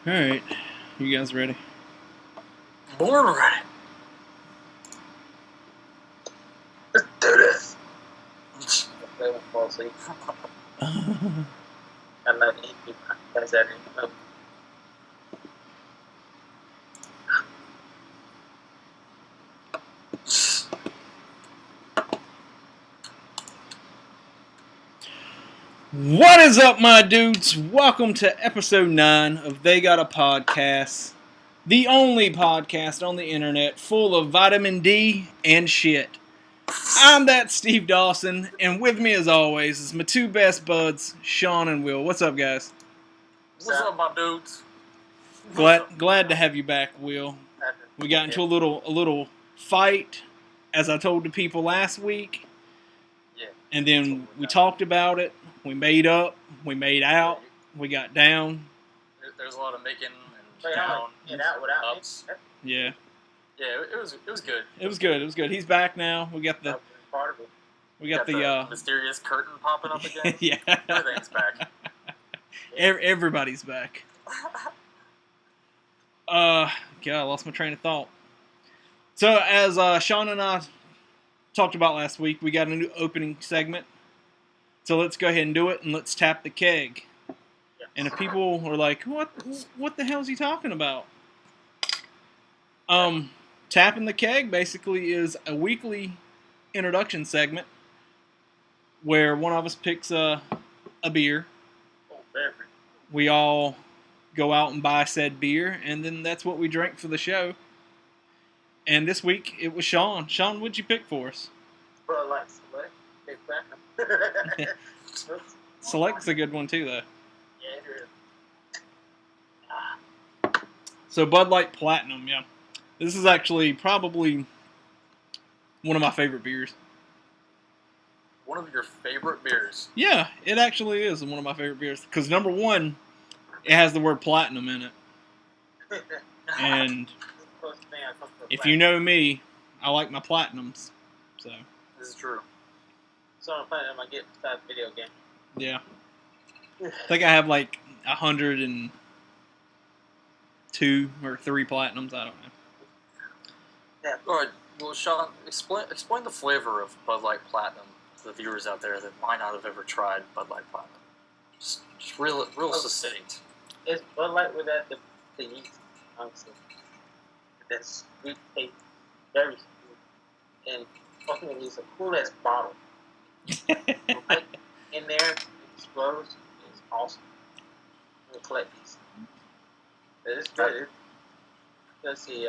Alright, you guys ready? Born ready. Let's do this. They won't fall asleep. I'm not eating. That's that. What is up, my dudes? Welcome to episode 9 of They Got a Podcast, the only podcast on the internet full of vitamin D and shit. I'm that Steve Dawson, and with me as always is my two best buds, Sean and Will. What's up, guys? What's up, my dudes? Glad to have you back, Will. We got into a little fight, as I told the people last week. Yeah. And then we talked about it. We made up. We made out. We got down. There's a lot of making and Wait, down, get out without ups. Yeah. Yeah, it was good. It was good. He's back now. We got the part of it. the mysterious curtain popping up again. yeah. Everything's back. Everybody's back. God, I lost my train of thought. So as Sean and I talked about last week, we got a new opening segment. So let's go ahead and do it, and let's tap the keg. Yeah. And if people are like, what the hell is he talking about? Tapping the keg basically is a weekly introduction segment where one of us picks a beer. Oh, beverage. We all go out and buy said beer, and then that's what we drink for the show. And this week it was Sean. Sean, what'd you pick for us? Bud Light Select. Big Platinum. Select's a good one too, though. Yeah, it is. So Bud Light Platinum, yeah. This is actually probably one of my favorite beers. One of your favorite beers. Yeah, it actually is one of my favorite beers. Because number one, it has the word platinum in it. And if you know me, I like my platinums. So This is true. So I'm playing, I get that video game. yeah. I think I have like 102 or 3 platinums. I don't know. Yeah. All right. Well, Sean, explain the flavor of Bud Light Platinum to the viewers out there that might not have ever tried Bud Light Platinum. Just real succinct. It's Bud Light without the yeast, honestly. That's sweet taste, very sweet, and ultimately it's a cool ass bottle. Right in there, it explodes. It's awesome. We'll collect these. It's good. Let's see.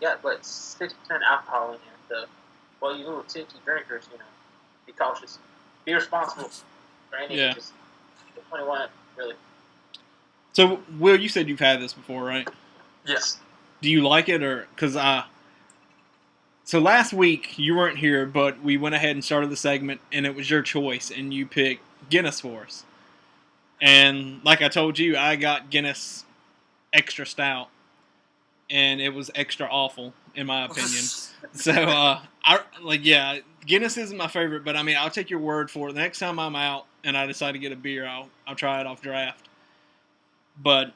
Yeah, but 6% alcohol in there. So, well, you little tinky drinkers, be cautious. Be responsible for any Yeah. ages. 21, really. So, Will, you said you've had this before, right? Yes. Do you like it, or because So last week you weren't here, but we went ahead and started the segment, and it was your choice, and you picked Guinness for us. And like I told you, I got Guinness Extra Stout, and it was extra awful in my opinion. So Guinness isn't my favorite, but I mean, I'll take your word for it. The next time I'm out and I decide to get a beer, I'll try it off draft. But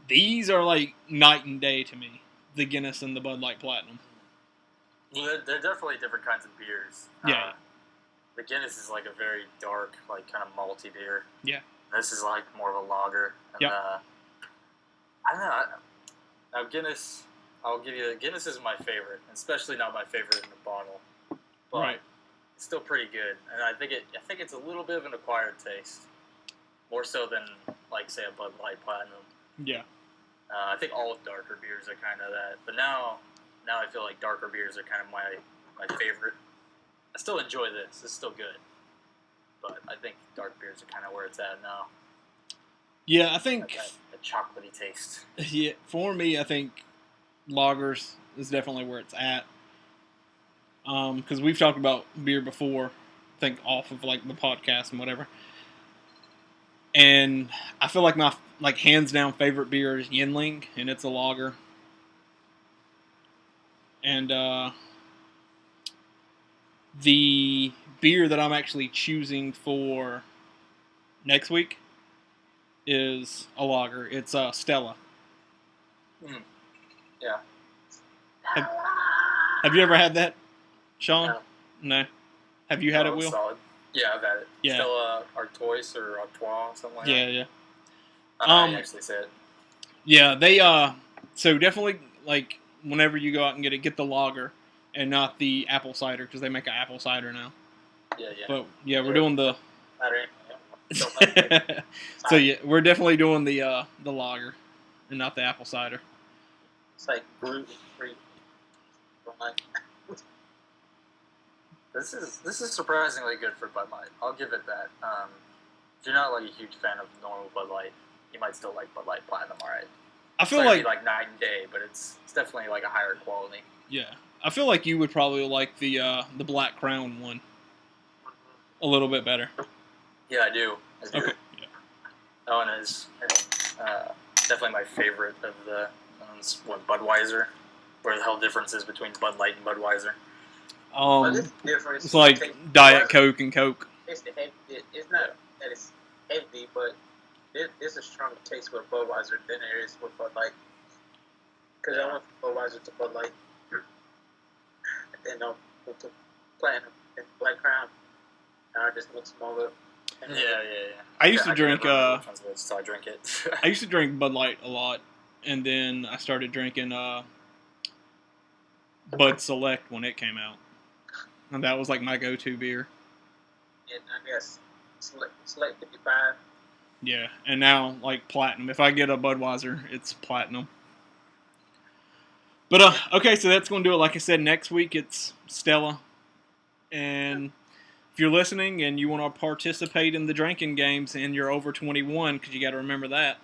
these are like night and day to me, the Guinness and the Bud Light Platinum. Well, they're definitely different kinds of beers. Yeah. The Guinness is like a very dark, like kind of malty beer. Yeah. This is like more of a lager. And, Yep. I don't know. Now Guinness, I'll give you Guinness is my favorite, especially not my favorite in the bottle. But Right. It's still pretty good, and I think it's a little bit of an acquired taste, more so than like say a Bud Light Platinum. Yeah. I think all darker beers are kind of that, but now I feel like darker beers are kind of my favorite. I still enjoy this. It's still good, but I think dark beers are kind of where it's at now. Yeah, I think That chocolatey taste. yeah, for me, I think lagers is definitely where it's at. Because we've talked about beer before, I think off of like the podcast and whatever. And I feel like my hands down favorite beer is Yinling, and it's a lager. And the beer that I'm actually choosing for next week is a lager. It's Stella. Yeah. Have you ever had that, Sean? No. No. Have you had it, it's Will? solid. Yeah, I've had it. Yeah. Stella Artois or Artois, something like Yeah, that. yeah. I actually said. Yeah, they so definitely like whenever you go out and get the lager and not the apple cider because they make an apple cider now. Yeah. But yeah, we're doing the Not really. Don't like it. so yeah, we're definitely doing the lager and not the apple cider. It's like gluten free. Don't like it. This is surprisingly good for Bud Light. I'll give it that. If you're not like a huge fan of normal Bud Light, you might still like Bud Light Platinum, alright. I feel It's not like gonna be like night and day, but it's definitely like a higher quality. yeah, I feel like you would probably like the Black Crown one a little bit better. Yeah, I do. Okay. Yeah. That one is definitely my favorite of the ones. What, Budweiser? Where the hell difference is between Bud Light and Budweiser? But it's different. It's like Diet Coke and Coke. It's the heavy. It's not that it's heavy, but there's a stronger taste with Budweiser than there is with Bud Light. Because I went from Budweiser to Bud Light, and then went to Platinum and Black Crown. And I just mix them all up. Yeah. I used to I drink. can't remember which one's which, so I drink it. I used to drink Bud Light a lot, and then I started drinking Bud Select when it came out, and that was like my go-to beer. And I guess Select 55. Yeah, and now like Platinum. If I get a Budweiser, it's Platinum. But okay, so that's going to do it. Like I said, next week it's Stella, and if you're listening and you want to participate in the drinking games and you're over 21, because you got to remember that.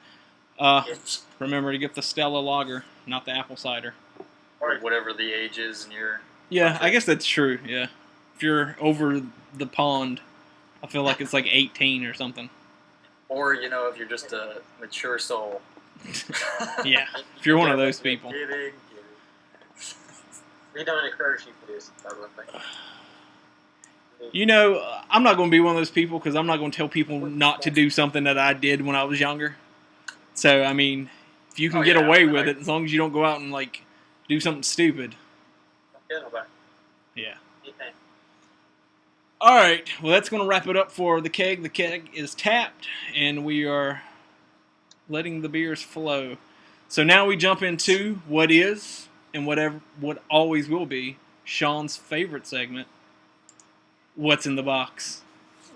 Remember to get the Stella Lager, not the apple cider. Or whatever the age is in your... Yeah, I guess that's true, yeah. If you're over the pond, I feel like it's like 18 or something. Or, if you're just a mature soul. Yeah, if you're one of those people. Kidding. We don't encourage you for this. I don't think. I'm not going to be one of those people because I'm not going to tell people not to do something that I did when I was younger. So, I mean, if you can get away with it, as long as you don't go out and, like, do something stupid. Yeah. All right. Well, that's going to wrap it up for the keg. The keg is tapped, and we are letting the beers flow. So now we jump into what is and what always will be Sean's favorite segment, What's in the Box.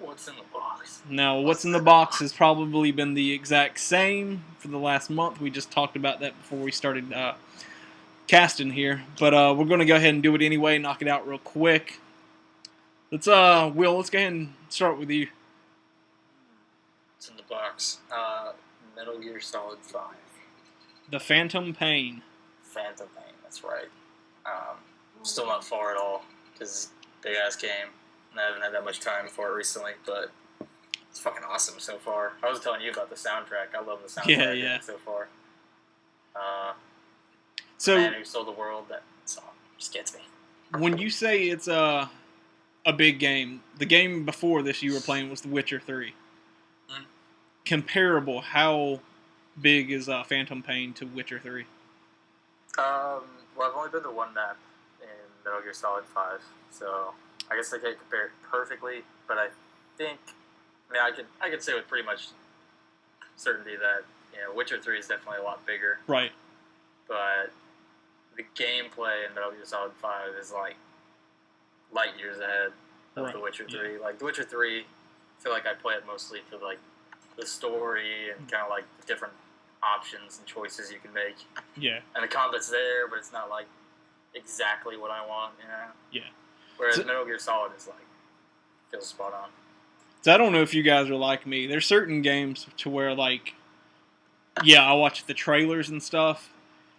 What's in the box? Now, what's in the box has probably been the exact same for the last month. We just talked about that before we started casting here. But we're going to go ahead and do it anyway, knock it out real quick. Let's go ahead and start with you. What's in the box? Metal Gear Solid 5. The Phantom Pain. Phantom Pain, that's right. Still not far at all, because big ass game. And I haven't had that much time for it recently, but it's fucking awesome so far. I was telling you about the soundtrack. I love the soundtrack Yeah. so far. So, Man Who Sold the World, that song just gets me. when you say it's a big game, the game before this you were playing was The Witcher 3. Mm. Comparable, how big is Phantom Pain to Witcher 3? Well, I've only been to one map in Metal Gear Solid 5, so I guess I can't compare it perfectly, but I could say with pretty much certainty that Witcher 3 is definitely a lot bigger. Right. But the gameplay in Metal Gear Solid 5 is like light years ahead of The Witcher 3. Yeah. Like The Witcher 3, I feel like I play it mostly for like the story and kind of like the different options and choices you can make. Yeah. And the combat's there, but it's not like exactly what I want, Yeah. Whereas So- Metal Gear Solid is like feels spot on. So I don't know if you guys are like me. There's certain games to where, like, yeah, I watch the trailers and stuff,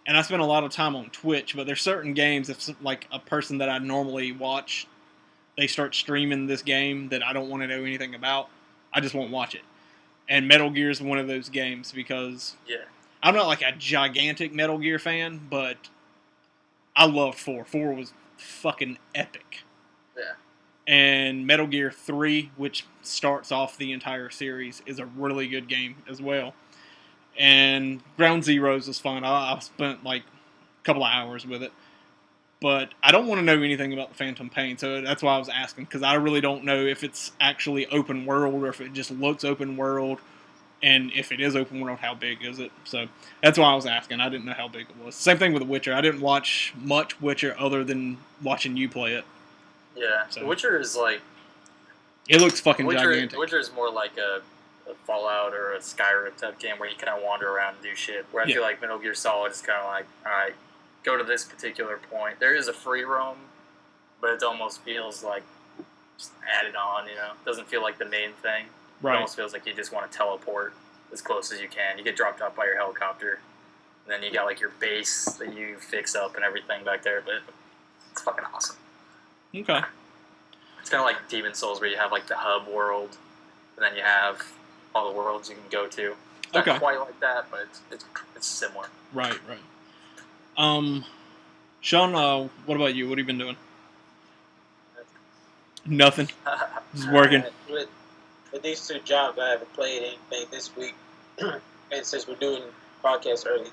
and I spend a lot of time on Twitch, but there's certain games, if, like, a person that I normally watch, they start streaming this game that I don't want to know anything about, I just won't watch it. And Metal Gear is one of those games because Yeah. I'm not, like, a gigantic Metal Gear fan, but I love 4. 4 was fucking epic. Yeah. And Metal Gear 3, which starts off the entire series, is a really good game as well. And Ground Zeroes was fun. I spent like a couple of hours with it. But I don't want to know anything about the Phantom Pain, so that's why I was asking, because I really don't know if it's actually open world or if it just looks open world, and if it is open world, how big is it? So that's why I was asking. I didn't know how big it was. Same thing with The Witcher. I didn't watch much Witcher other than watching you play it. Yeah, So. Witcher is like... It looks fucking gigantic. Witcher is more like a Fallout or a Skyrim type game where you kind of wander around and do shit. Where I feel like Metal Gear Solid is kind of like, alright, go to this particular point. There is a free roam, but it almost feels like just added on, you know? It doesn't feel like the main thing. Right. It almost feels like you just want to teleport as close as you can. You get dropped off by your helicopter, and then you got like your base that you fix up and everything back there, but it's fucking awesome. Okay. It's kind of like Demon's Souls, where you have like the hub world, and then you have all the worlds you can go to. It's not quite like that, but it's similar. Right. Sean, what about you? What have you been doing? Nothing. Just working. With these two jobs, I haven't played anything this week. And since we're doing podcast early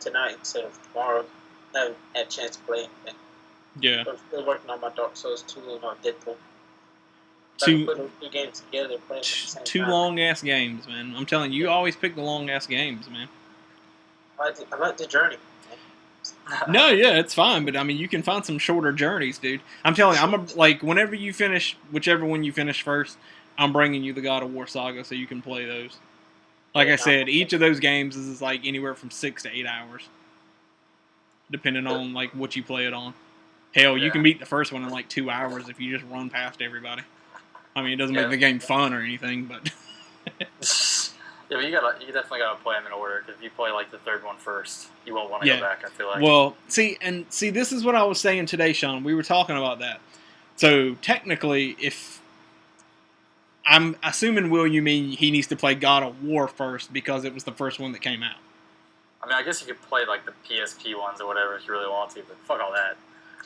tonight instead of tomorrow, I haven't had a chance to play anything. Yeah. I'm still working on my Dark Souls 2 and on Deadpool. Two put the two games together and play them at the same two time. long ass games, man. I'm telling you, you always pick the long ass games, man. I like the journey. No, yeah, it's fine, but I mean, you can find some shorter journeys, dude. I'm telling you, whenever you finish, whichever one you finish first, I'm bringing you the God of War saga so you can play those. Like I said, each of those games is like anywhere from 6 to 8 hours, depending on like what you play it on. Hell, you can beat the first one in like 2 hours if you just run past everybody. I mean, it doesn't make the game fun or anything, but yeah, but you definitely gotta play them in order. Because if you play like the third one first, you won't want to go back. I feel like. Well, see, this is what I was saying today, Sean. We were talking about that. So technically, if I'm assuming, Will, you mean he needs to play God of War first because it was the first one that came out? I mean, I guess you could play like the PSP ones or whatever if you really want to, but fuck all that.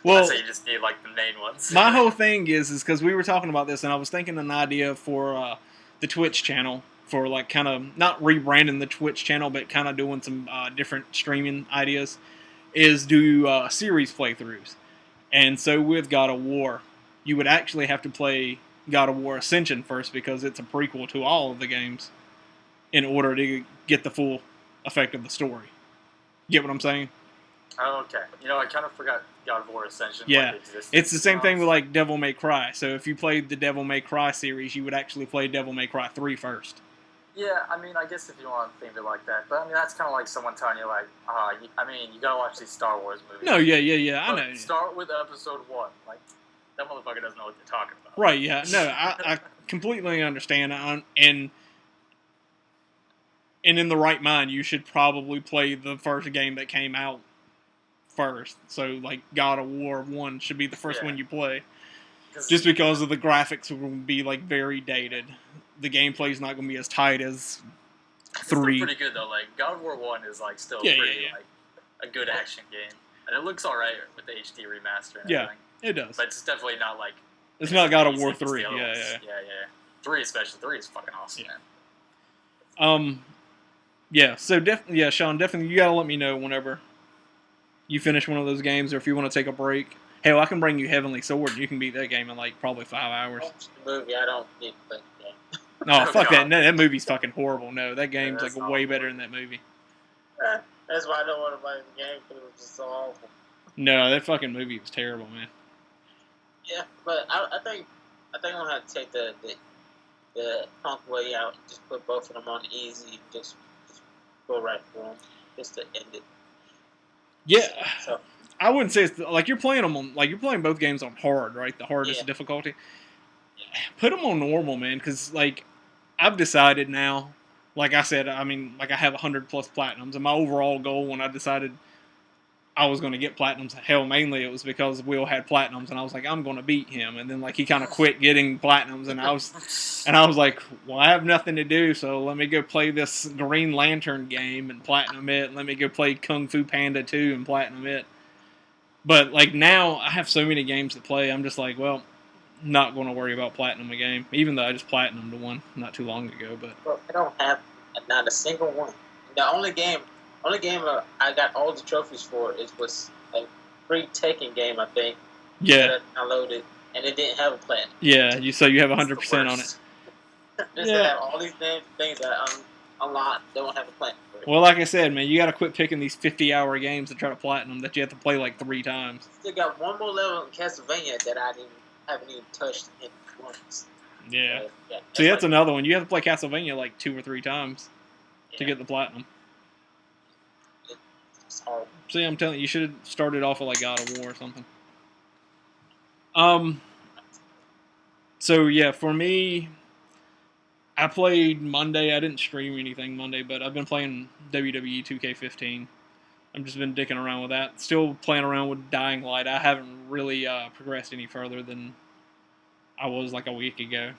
Well, I say you just need like the main ones. My whole thing is because we were talking about this, and I was thinking an idea for the Twitch channel for like kind of not rebranding the Twitch channel, but kind of doing some different streaming ideas. Is do series playthroughs, and so with God of War, you would actually have to play God of War Ascension first because it's a prequel to all of the games, in order to get the full effect of the story. Get what I'm saying? Oh, okay. You know, I kind of forgot God of War Ascension. Yeah, it's the same thing with like Devil May Cry. So if you played the Devil May Cry series, you would actually play Devil May Cry 3 first. Yeah, I mean, I guess if you want to think of it like that. But I mean, that's kind of like someone telling you like, you gotta watch these Star Wars movies. No, yeah, I know. Start with episode 1. Like, that motherfucker doesn't know what they're talking about. Right, yeah. No, I completely understand. And in the right mind, you should probably play the first game that came out first. So, like, God of War 1 should be the first one you play. Just because of the graphics will be, like, very dated. The gameplay's not going to be as tight as 3. It's pretty good, though. Like, God of War 1 is, like, still like, a good action game. And it looks alright with the HD remaster and everything. It does. But it's definitely not, like... It's not God of War 3. Yeah. 3 especially. 3 is fucking awesome, man. Yeah, so Sean, definitely you gotta let me know whenever you finish one of those games, or if you want to take a break. Hell, I can bring you Heavenly Sword. You can beat that game in like probably 5 hours. The movie, I don't need to play the game. No, fuck that. No, that movie's fucking horrible. No, that game's like way better than that movie. That's why I don't want to play the game, because it was just so awful. No, that fucking movie was terrible, man. Yeah, but I think I'm gonna have to take the punk way out and just put both of them on easy and just go right for them, just to end it. Yeah, so, I wouldn't say it's like you're playing them on you're playing both games on hard, right? The hardest difficulty. Put them on normal, man, because like I've decided now. Like I said, I mean, like I have 100+ platinums, and my overall goal when I decided I was going to get platinums, hell, mainly it was because Will had platinums, and I was like, I'm going to beat him, and then like he kind of quit getting platinums, and I was like, well, I have nothing to do, so let me go play this Green Lantern game and platinum it, and let me go play Kung Fu Panda 2 and platinum it. But like now, I have so many games to play, I'm just like, well, not going to worry about platinum a game, even though I just platinumed one not too long ago. But Bro, I don't have not a single one. The only game I got all the trophies for was a free Tekken game, I think. yeah, That I downloaded, and it didn't have a platinum. yeah, so you have It's the 100% on it. worst. Just Yeah. have all these things that I unlocked don't have a platinum for it. Well, like I said, man, you got to quit picking these 50-hour games to try to platinum that you have to play like 3 times. Still got one more level in Castlevania that I haven't even touched in once. Yeah. Yeah, See, that's another one. You have to play Castlevania like 2 or 3 times to yeah, get the platinum. it's hard. See, I'm telling you, you should have started off with like God of War or something. So yeah, for me, I played Monday. I didn't stream anything Monday, but I've been playing WWE 2K15. I've just been dicking around with that. Still playing around with Dying Light. I haven't really progressed any further than I was like a week ago.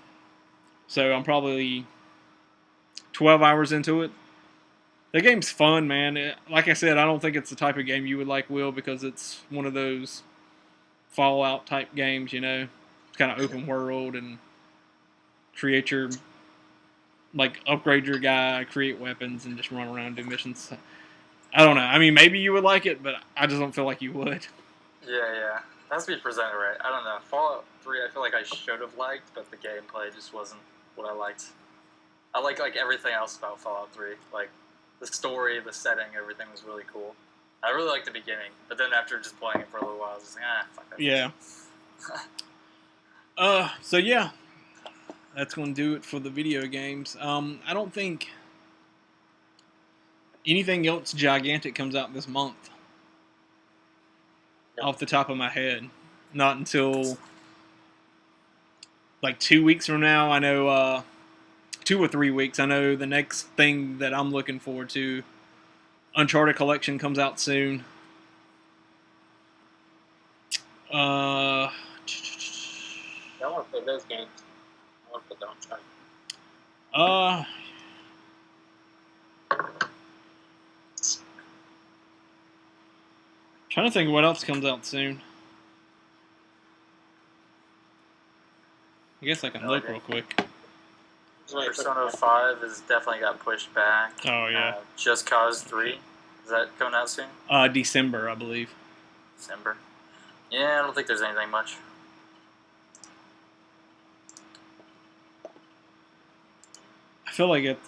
So I'm probably 12 hours into it. The game's fun, man. Like I said, I don't think it's the type of game you would like, Will, because it's one of those Fallout type games, you know. It's kind of open world and create your, like, upgrade your guy, create weapons, and just run around and do missions. I don't know. I mean, maybe you would like it, but I just don't feel like you would. Yeah. It has to be presented right. I don't know. Fallout 3, I feel like I should have liked, but the gameplay just wasn't what I liked. I like everything else about Fallout 3. Like, the story, the setting, everything was really cool. I really liked the beginning, but then after just playing it for a little while, I was just like, fuck that. Yeah. So yeah, that's going to do it for the video games. I don't think anything else gigantic comes out this month. No. Off the top of my head. Not until like 2 weeks from now. I know 2 or 3 weeks. I know the next thing that I'm looking forward to, Uncharted Collection, comes out soon. I want to play those games. I want to play Uncharted. Trying to think what else comes out soon. I guess I can No look idea. real quick. Just waiting for Persona 5 has definitely got pushed back. Oh, yeah. Just Cause 3, is that coming out soon? December, I believe. December. Yeah, I don't think there's anything much. I feel like it.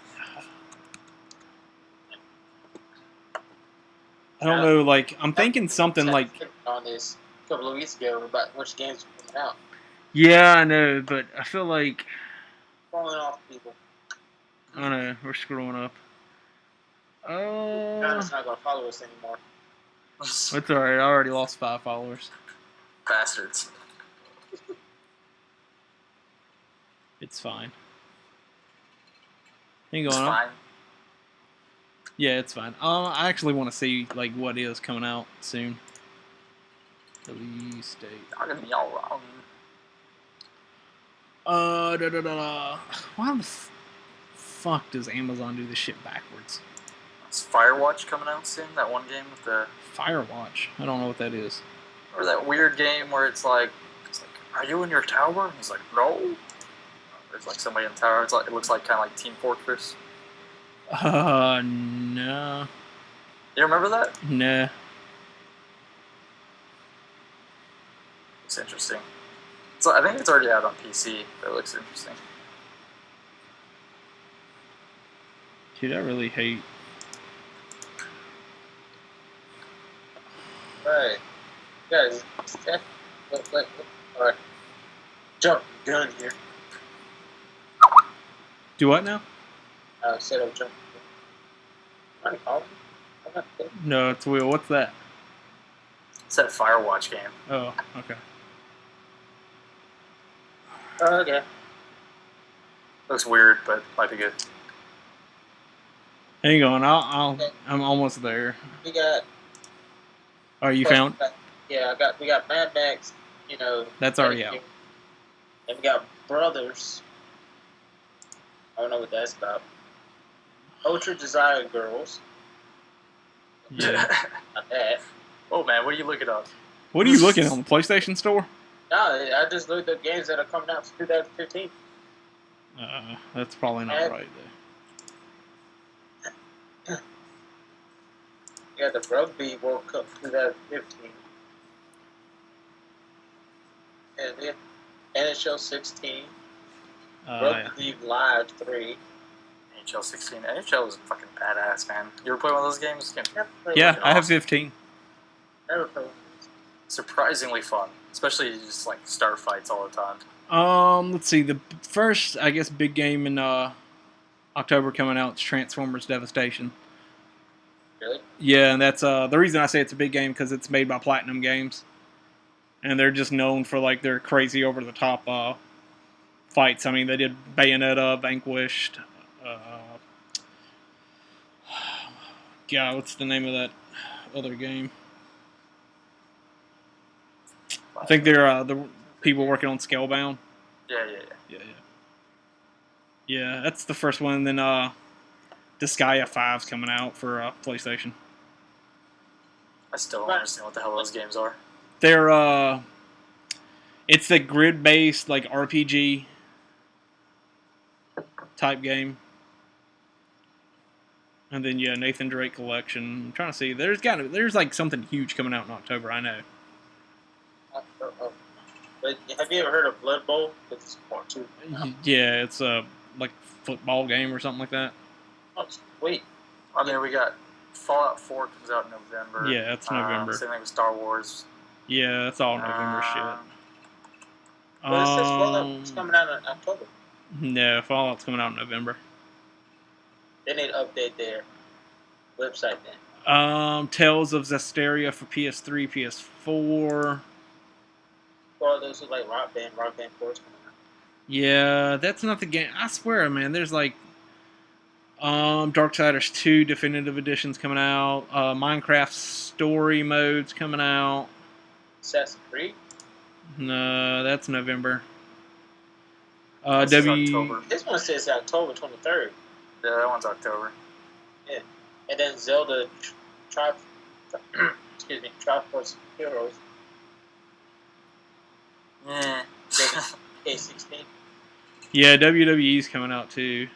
I don't know. Like, I'm thinking something like. on this a couple of weeks ago about which games were coming out. Yeah, I know, but I feel like. Falling off people. I don't know. We're screwing up. China's not going to follow us anymore. It's alright. I already lost 5 followers. Bastards. It's fine. Hang It's on. fine. Yeah, it's fine. I actually want to see like what is coming out soon. Release date. Not gonna be all wrong. Why the fuck does Amazon do this shit backwards? Is Firewatch coming out soon? That one game with the, Firewatch. I don't know what that is. or that weird game where it's like, are you in your tower? And he's like, no. There's like somebody in the tower. It's like, it looks like kind of like Team Fortress. No. You remember that? Nah. It's interesting. So I think it's already out on PC. But it looks interesting. Dude, I really hate. Right. Guys, alright. Jump gun here. Do what now? Set up jump gun. I'm not calling. No, it's Will. What's that? It's that Firewatch game. Oh, okay. Okay. Looks weird, but might be good. Hang on. I'm almost there. We got. Oh, you found? Yeah, we got Mad Max. You know. That's already out. And we got Brothers. I don't know what that's about. Ultra Desire Girls. Yeah. Not that. Oh man, what are you looking up? What are you looking at on the PlayStation Store? No, I just looked at games that are coming out for 2015. That's probably not right there. You got the Rugby World Cup 2015. And then NHL 16. Rugby Yeah. League Live 3. NHL 16. NHL was fucking badass, man. You ever play one of those games? Never played Yeah, one. I have 15. Never played one. Surprisingly fun, especially just like star fights all the time. Let's see. The first, I guess, big game in October coming out is Transformers Devastation. Really? Yeah, and that's the reason I say it's a big game because it's made by Platinum Games, and they're just known for like their crazy over the top fights. I mean, they did Bayonetta, Vanquished. God, what's the name of that other game? I think they're the people working on Scalebound. Yeah. Yeah, that's the first one. And then Disgaea 5's coming out for PlayStation. I still don't understand what the hell those games are. They're it's the grid-based like RPG type game. And then Nathan Drake Collection. I'm trying to see. There's like something huge coming out in October. I know. But have you ever heard of Blood Bowl? It's part 2. Yeah, it's a like football game or something like that. Oh, wait. I mean, we got Fallout 4 comes out in November. Yeah, that's November. Same thing with Star Wars. Yeah, that's all November shit. But it says Fallout's coming out in October. No, Fallout's coming out in November. They need to update their website then. Tales of Zestiria for PS3, PS4. Or those who like Rock Band 4 is coming out. Yeah, that's not the game. I swear, man. There's like Darksiders 2 Definitive Edition's coming out. Minecraft Story Mode's coming out. Assassin's Creed? No, that's November. This is October. This one says October 23rd. Yeah, that one's October. Yeah. And then Zelda Triforce Heroes. Yeah. K16. Yeah, WWE's coming out too.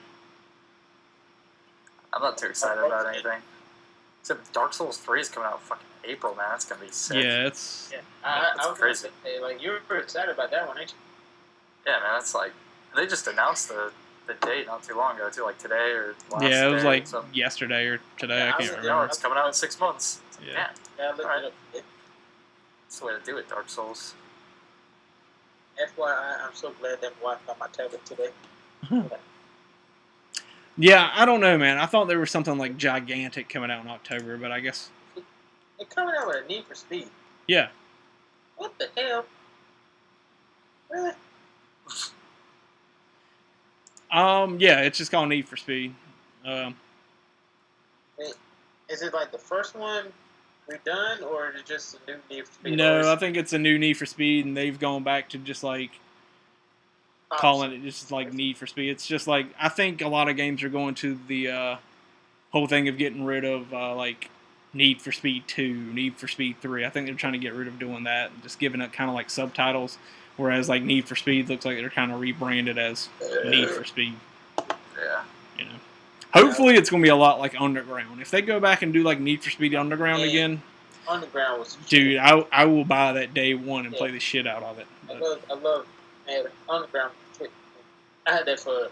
I'm not too excited about anything. Except Dark Souls 3 is coming out in fucking April, man. That's gonna be sick. Yeah, it's Yeah, That's I was crazy. Gonna say, like, you were excited about that one, ain't you? Yeah, man. That's like they just announced the date not too long ago, too, like today or last yeah, it was day like or something. yesterday or today. Yeah, I I can't was- Yeah, remember. it's coming out in 6 months. It's like, Yeah. yeah, Yeah, I looked Alright. it up. that's the way to do it, Dark Souls. FYI, I'm so glad that wife got my tablet today. Yeah, I don't know, man. I thought there was something like gigantic coming out in October, but I guess They're coming out with a Need for Speed. yeah. What the hell? Really? Yeah, it's just called Need for Speed. Is it like the first one redone, or is it just a new Need for Speed? Or No, is I think it's a new Need for Speed, and they've gone back to just like calling it just like Need for Speed. It's just like I think a lot of games are going to the whole thing of getting rid of like Need for Speed 2, Need for Speed 3. I think they're trying to get rid of doing that and just giving it kind of like subtitles. Whereas like Need for Speed looks like they're kind of rebranded as Need for Speed. Yeah. You know, hopefully it's going to be a lot like Underground. If they go back and do like Need for Speed Underground Yeah. again, Underground was dude, I will buy that day one and Yeah. play the shit out of it. I But, love man, Underground. I had that for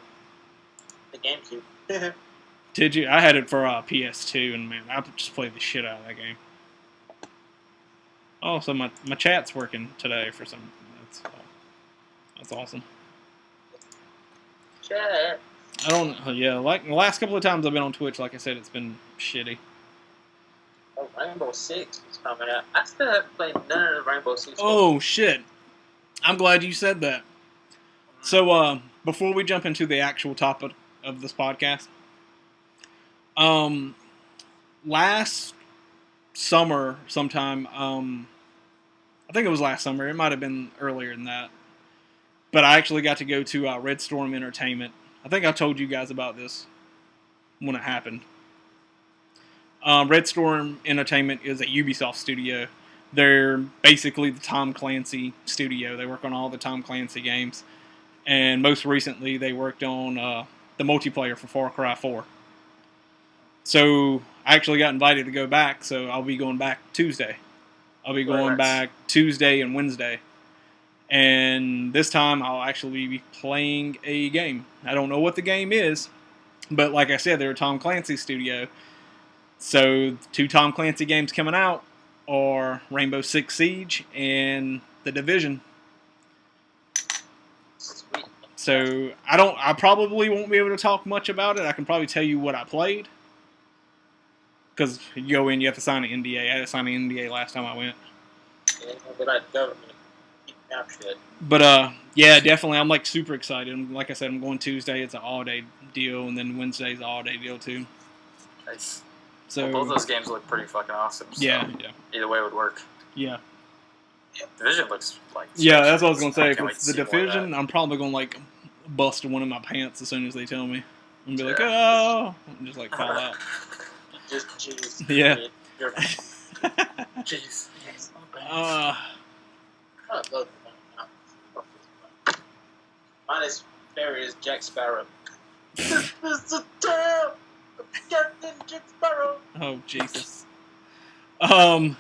the GameCube. did you? I had it for PS2, and man, I just played the shit out of that game. Oh, so my chat's working today for some. That's awesome. Chat. I don't. Yeah, like the last couple of times I've been on Twitch, like I said, it's been shitty. Oh, Rainbow Six is coming out. I still haven't played none of the Rainbow Six. Oh shit! I'm glad you said that. So before we jump into the actual topic of this podcast, last summer sometime, I think it was last summer. It might have been earlier than that, but I actually got to go to Red Storm Entertainment. I think I told you guys about this when it happened. Red Storm Entertainment is a Ubisoft studio They're basically the Tom Clancy studio. They work on all the Tom Clancy games. And most recently, they worked on the multiplayer for Far Cry 4. So I actually got invited to go back, so I'll be going back Tuesday. I'll be going back Tuesday and Wednesday. And this time I'll actually be playing a game. I don't know what the game is, but like I said, they're a Tom Clancy studio. So 2 Tom Clancy games coming out are Rainbow Six Siege and The Division. Sweet. So I probably won't be able to talk much about it. I can probably tell you what I played. Because you go in, you have to sign an NDA. I had to sign an NDA last time I went. Yeah, but like government, keep captured. But yeah, definitely, I'm like super excited. Like I said, I'm going Tuesday. It's an all-day deal, and then Wednesday's an all-day deal too. Nice. So Well, both those games look pretty fucking awesome. So yeah. Either way would work. Yeah. Division looks like. Yeah, that's what I was gonna say. I If can't it's wait the to see more of Division, that. I'm probably gonna like bust one of my pants as soon as they tell me. I'm gonna be like, Yeah. oh, and just like fall out. Just jeez. Yeah. You're, Jeez. uh, I love the Mine is favorite is Jack Sparrow. This is the tale of Captain Jack Sparrow. oh Jesus. All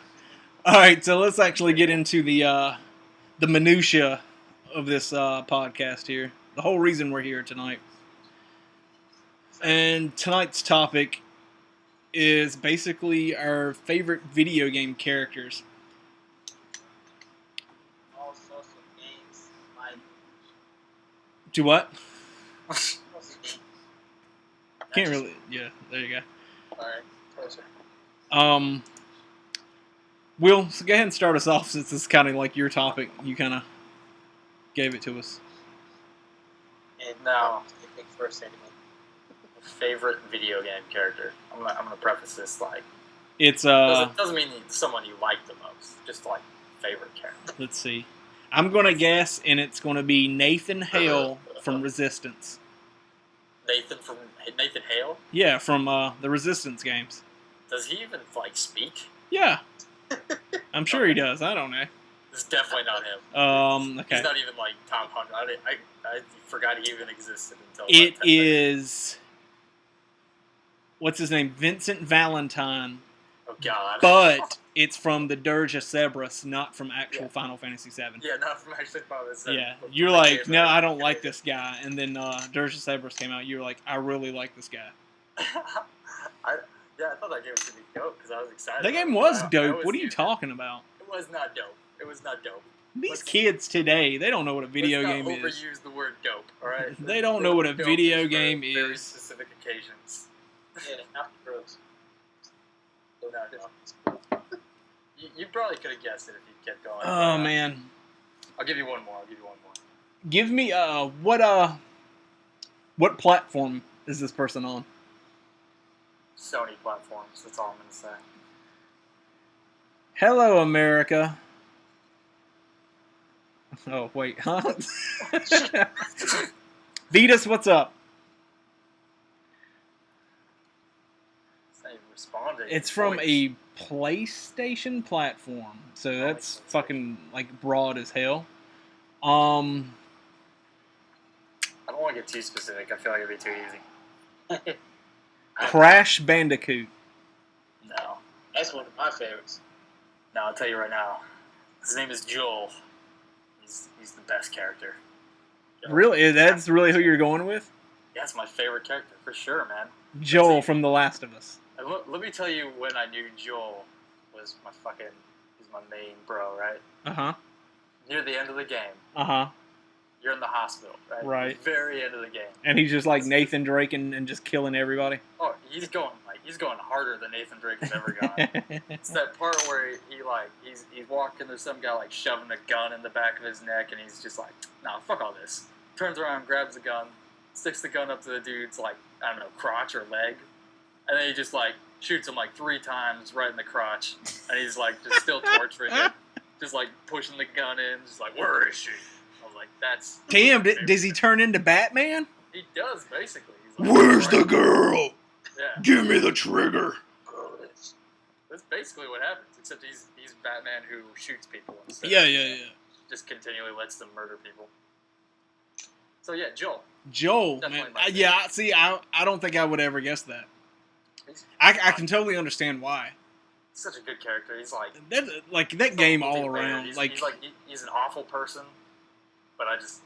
right, so let's actually get into the minutia of this podcast here. The whole reason we're here tonight. And tonight's topic is basically our favorite video game characters. All sorts of games. Like, Do what? sorts of games. Can't really. Yeah, there you Alright, closer. go. Will, so go ahead and start us off since this is kind of like your topic. You kind of gave it to us. And No. I think first anyway. Favorite video game character. I'm gonna preface this like It's doesn't mean someone you like the most. Just like favorite character. let's see. I'm gonna guess, and it's gonna be Nathan Hale from Resistance. Nathan Hale. Yeah, from the Resistance games. Does he even like speak? Yeah, I'm sure he does. I don't know. This is definitely not him. Okay. He's not even like Tom Hunter. I forgot he even existed until. It about 10 seconds. is. What's his name? Vincent Valentine. Oh God. But it's from the Dirge of Cerberus, not from actual Final Fantasy VII. Yeah, not from actually Final Fantasy. Yeah, you're like, no, I don't like this guy. And then Dirge of Cerberus came out. You're like, I really like this guy. I thought that game was gonna be dope because I was excited. That about game it. was I dope. always What are you knew- talking about? It was not dope. It was not dope. These Let's- kids today, they don't know what a video Let's game not is. overuse the word dope. All right. They don't know what a Dope video is for game very is. specific occasions. Yeah, after drugs. No. You probably could have guessed it if you kept going. Oh man, I'll give you one more. give me what platform is this person on? Sony platforms. That's all I'm gonna say. Hello, America. Oh wait, huh? Vetus, what's up? It's not even responding. It's from Voice. a PlayStation platform, so that's fucking like broad as hell. I don't want to get too specific. I feel like it'd be too easy. Crash Bandicoot. No. That's one of my favorites. No, I'll tell you right now. His name is Joel. He's the best character. Joel. Really? That's really who you're going with? Yeah, it's my favorite character for sure, man. Joel from The Last of Us. And let me tell you when I knew Joel was he's my main bro, right? Uh-huh. Near the end of the game, Uh-huh. you're in the hospital, right? Right. The very end of the game. And he's just like Nathan Drake and just killing everybody. Oh, he's going harder than Nathan Drake has ever gone. It's that part where he's walking, there's some guy like shoving a gun in the back of his neck, and he's just like, nah, fuck all this. Turns around, grabs the gun, sticks the gun up to the dude's like, I don't know, crotch or leg, and then he just like shoots him like 3 times right in the crotch, and he's like just still torturing him, just like pushing the gun in, just like, where is she? I was like, that's Damn, does he turn into Batman? He does basically. He's like, Where's the girl? Yeah. Give me the trigger. This That's basically what happens. Except he's Batman who shoots people instead. Yeah. Just continually lets them murder people. So yeah, Joel. Joel, Definitely man. my favorite. Yeah, see, I don't think I would ever guess that. He's I can totally understand why. such a good character. He's like That game all multi-layered. around. He's an awful person, but I just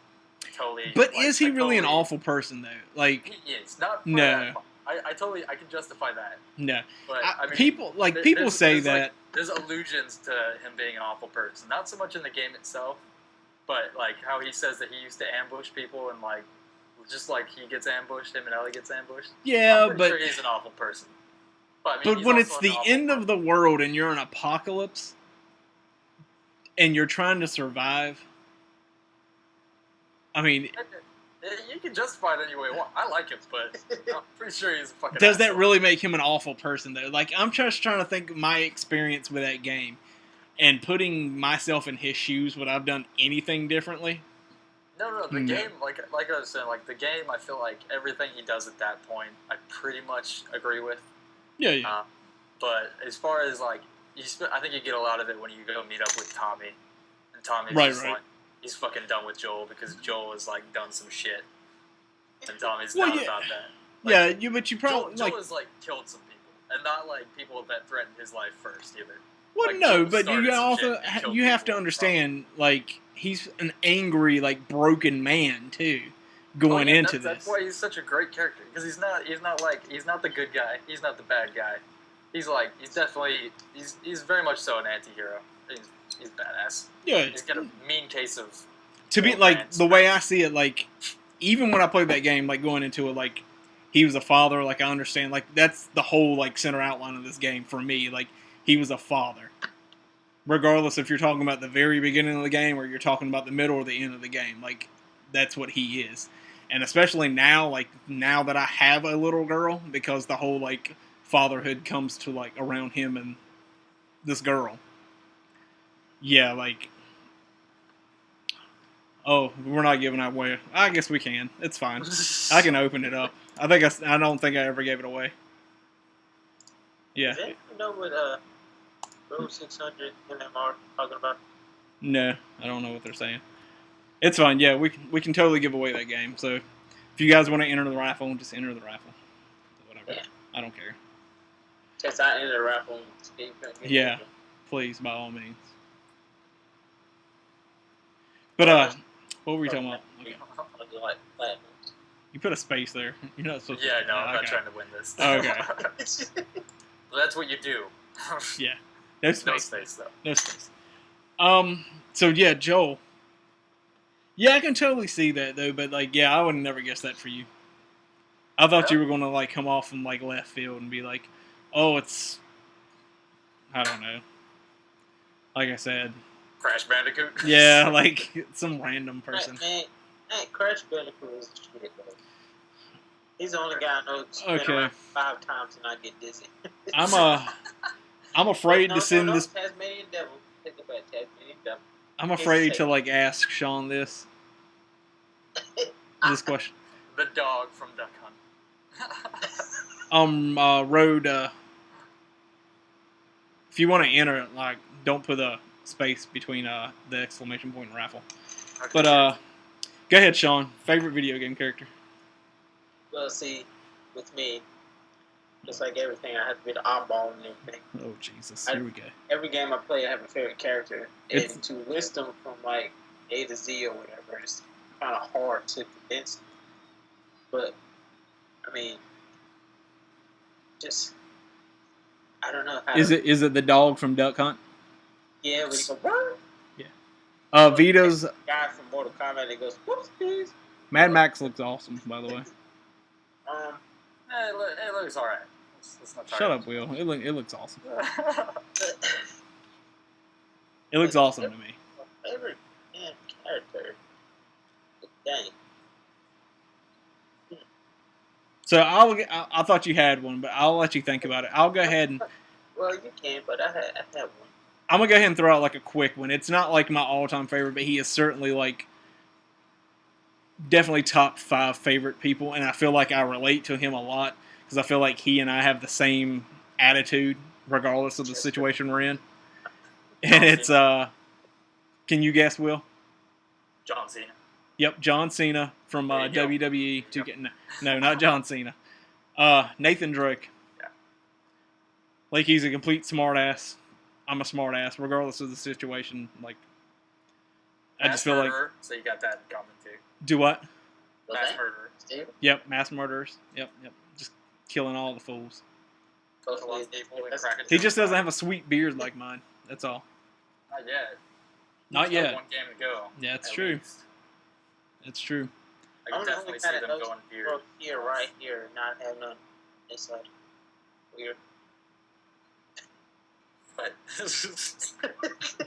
totally. But like, is he I really an totally- awful person though? Like, He is not. No. I can justify that. no. But I mean, People there's- say there's, that. like, there's allusions to him being an awful person. Not so much in the game itself, but like how he says that he used to ambush people and like just like he gets ambushed, him and Ellie gets ambushed. Yeah, I'm pretty but sure he's an awful person. But, I mean, but he's when also it's an the awful end of person. the world and you're in an apocalypse and you're trying to survive, I mean, You can justify it any way you want. I like him, but I'm pretty sure he's a fucking. does that asshole. really make him an awful person though? Like, I'm just trying to think of my experience with that game and putting myself in his shoes. Would I've done anything differently? No. The No. game, like I was saying, like the game. I feel like everything he does at that point, I pretty much agree with. Yeah. But as far as like, I think you get a lot of it when you go meet up with Tommy, and Tommy's Right, just right. like he's fucking done with Joel because Joel has like done some shit, and Tommy's Well, down yeah. about that. But you probably Joel has like killed some people, and not like people that threatened his life first either. Well, like, no, Joel but started you some also shit and killed you have to people understand, like, he's an angry, like, broken man too, going Oh, yeah, into that's this. why he's such a great character because he's not the good guy. He's not the bad guy. He's very much so an anti-hero. He's badass. Yeah, He's got a mean case of to be old like man the way I see it, like, even when I played that game, like going into it, like he was a father. Like I understand, like that's the whole like center outline of this game for me. Like he was a father, regardless if you're talking about the very beginning of the game or you're talking about the middle or the end of the game. Like that's what he is, and especially now, like now that I have a little girl, because the whole like fatherhood comes to like around him and this girl. Yeah, like. Oh, we're not giving that away. I guess we can. It's fine. I can open it up. I don't think I ever gave it away. Yeah. Does anyone know what Road 600 MMR talking about? No, I don't know what they're saying. It's fine. Yeah, we can totally give away that game. So if you guys want to enter the raffle, just enter the raffle. Whatever. Yeah. I don't care. Because I entered a raffle. Yeah. Please, by all means. But what were we talking about? Okay. Like platinum. You put a space there. You're not supposed Yeah, to. no, I'm not Okay. trying to win this. Okay. Well, that's what you do. Yeah. No No space. space though. No space. So yeah, Joel. Yeah, I can totally see that though, but like, yeah, I would never guess that for you. I thought you were gonna like come off from like left field and be like, oh, it's, I don't know. Like I said, Crash Bandicoot. yeah, like some random person. Man, Crash Bandicoot is shit, though. He's the only guy I know who's been Okay. around 5 times and I get dizzy. I'm afraid No, to send no, this. Tasmanian Devil. Take it back, Tasmanian Devil. I'm afraid to like ask Sean this question. The dog from Duck Hunt. Road. If you want to enter it, like, don't put a space between the exclamation point and raffle. Okay. But go ahead, Sean. Favorite video game character? Well, see, with me, just like everything, I have to be the oddball and everything. Oh Jesus! Here we go. Every game I play, I have a favorite character, It's- and to list them from like A to Z or whatever, it's kind of hard to condense. But I mean, just I don't know how. Is it the dog from Duck Hunt? Yeah, when you go, "What?" Vito's Guy from Mortal Kombat that goes, "Whoops, please." Mad Max looks awesome, by the way. It looks alright. Let's not Shut up, Will. It looks awesome. It looks awesome to me. My favorite character. Dang. So I thought you had one, but I'll let you think about it. I'll go ahead and Well, you can, but I had one. I'm gonna go ahead and throw out like a quick one. It's not like my all-time favorite, but he is certainly like definitely top 5 favorite people, and I feel like I relate to him a lot because I feel like he and I have the same attitude regardless of the situation we're in. And it's can you guess, Will? John Cena. Yep, John Cena from There you go. WWE. No, not John Cena. Nathan Drake. Yeah. Like he's a complete smartass. I'm a smartass, regardless of the situation. Like I just feel like Murderer, so you got that in common too. do what? Was Mass that murderer. Steve? Yep, mass murderers. Yep. Just killing all the fools. Hopefully, He just doesn't have a sweet beard like mine. That's all. Not yet. Not Still yet. One game to go. Yeah, it's at true. least. It's true. I can definitely see them going beard. Here, right here, not have none inside. Weird. But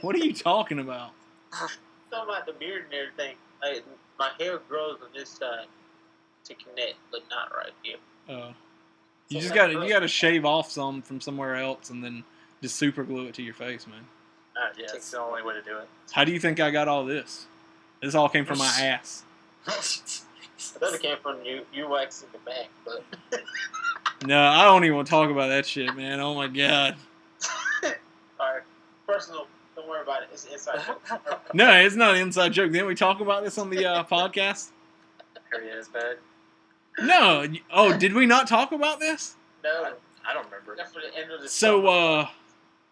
What are you talking about? Talking about the beard and everything. Like, my hair grows on this side to connect, but not right here. You So just that's got to shave off some from somewhere else and then just super glue it to your face, man. Alright, yeah, it's the only way to do it. How do you think I got all this? This all came from my ass. I thought it came from you waxing the back, but No, I don't even want to talk about that shit, man. Oh my god. alright. Personal, don't worry about it. It's inside joke. No, it's not an inside joke. Didn't we talk about this on the podcast? Here he is, bad. No. Oh, did we not talk about this? No, I don't remember. that's for the end of the So, summer.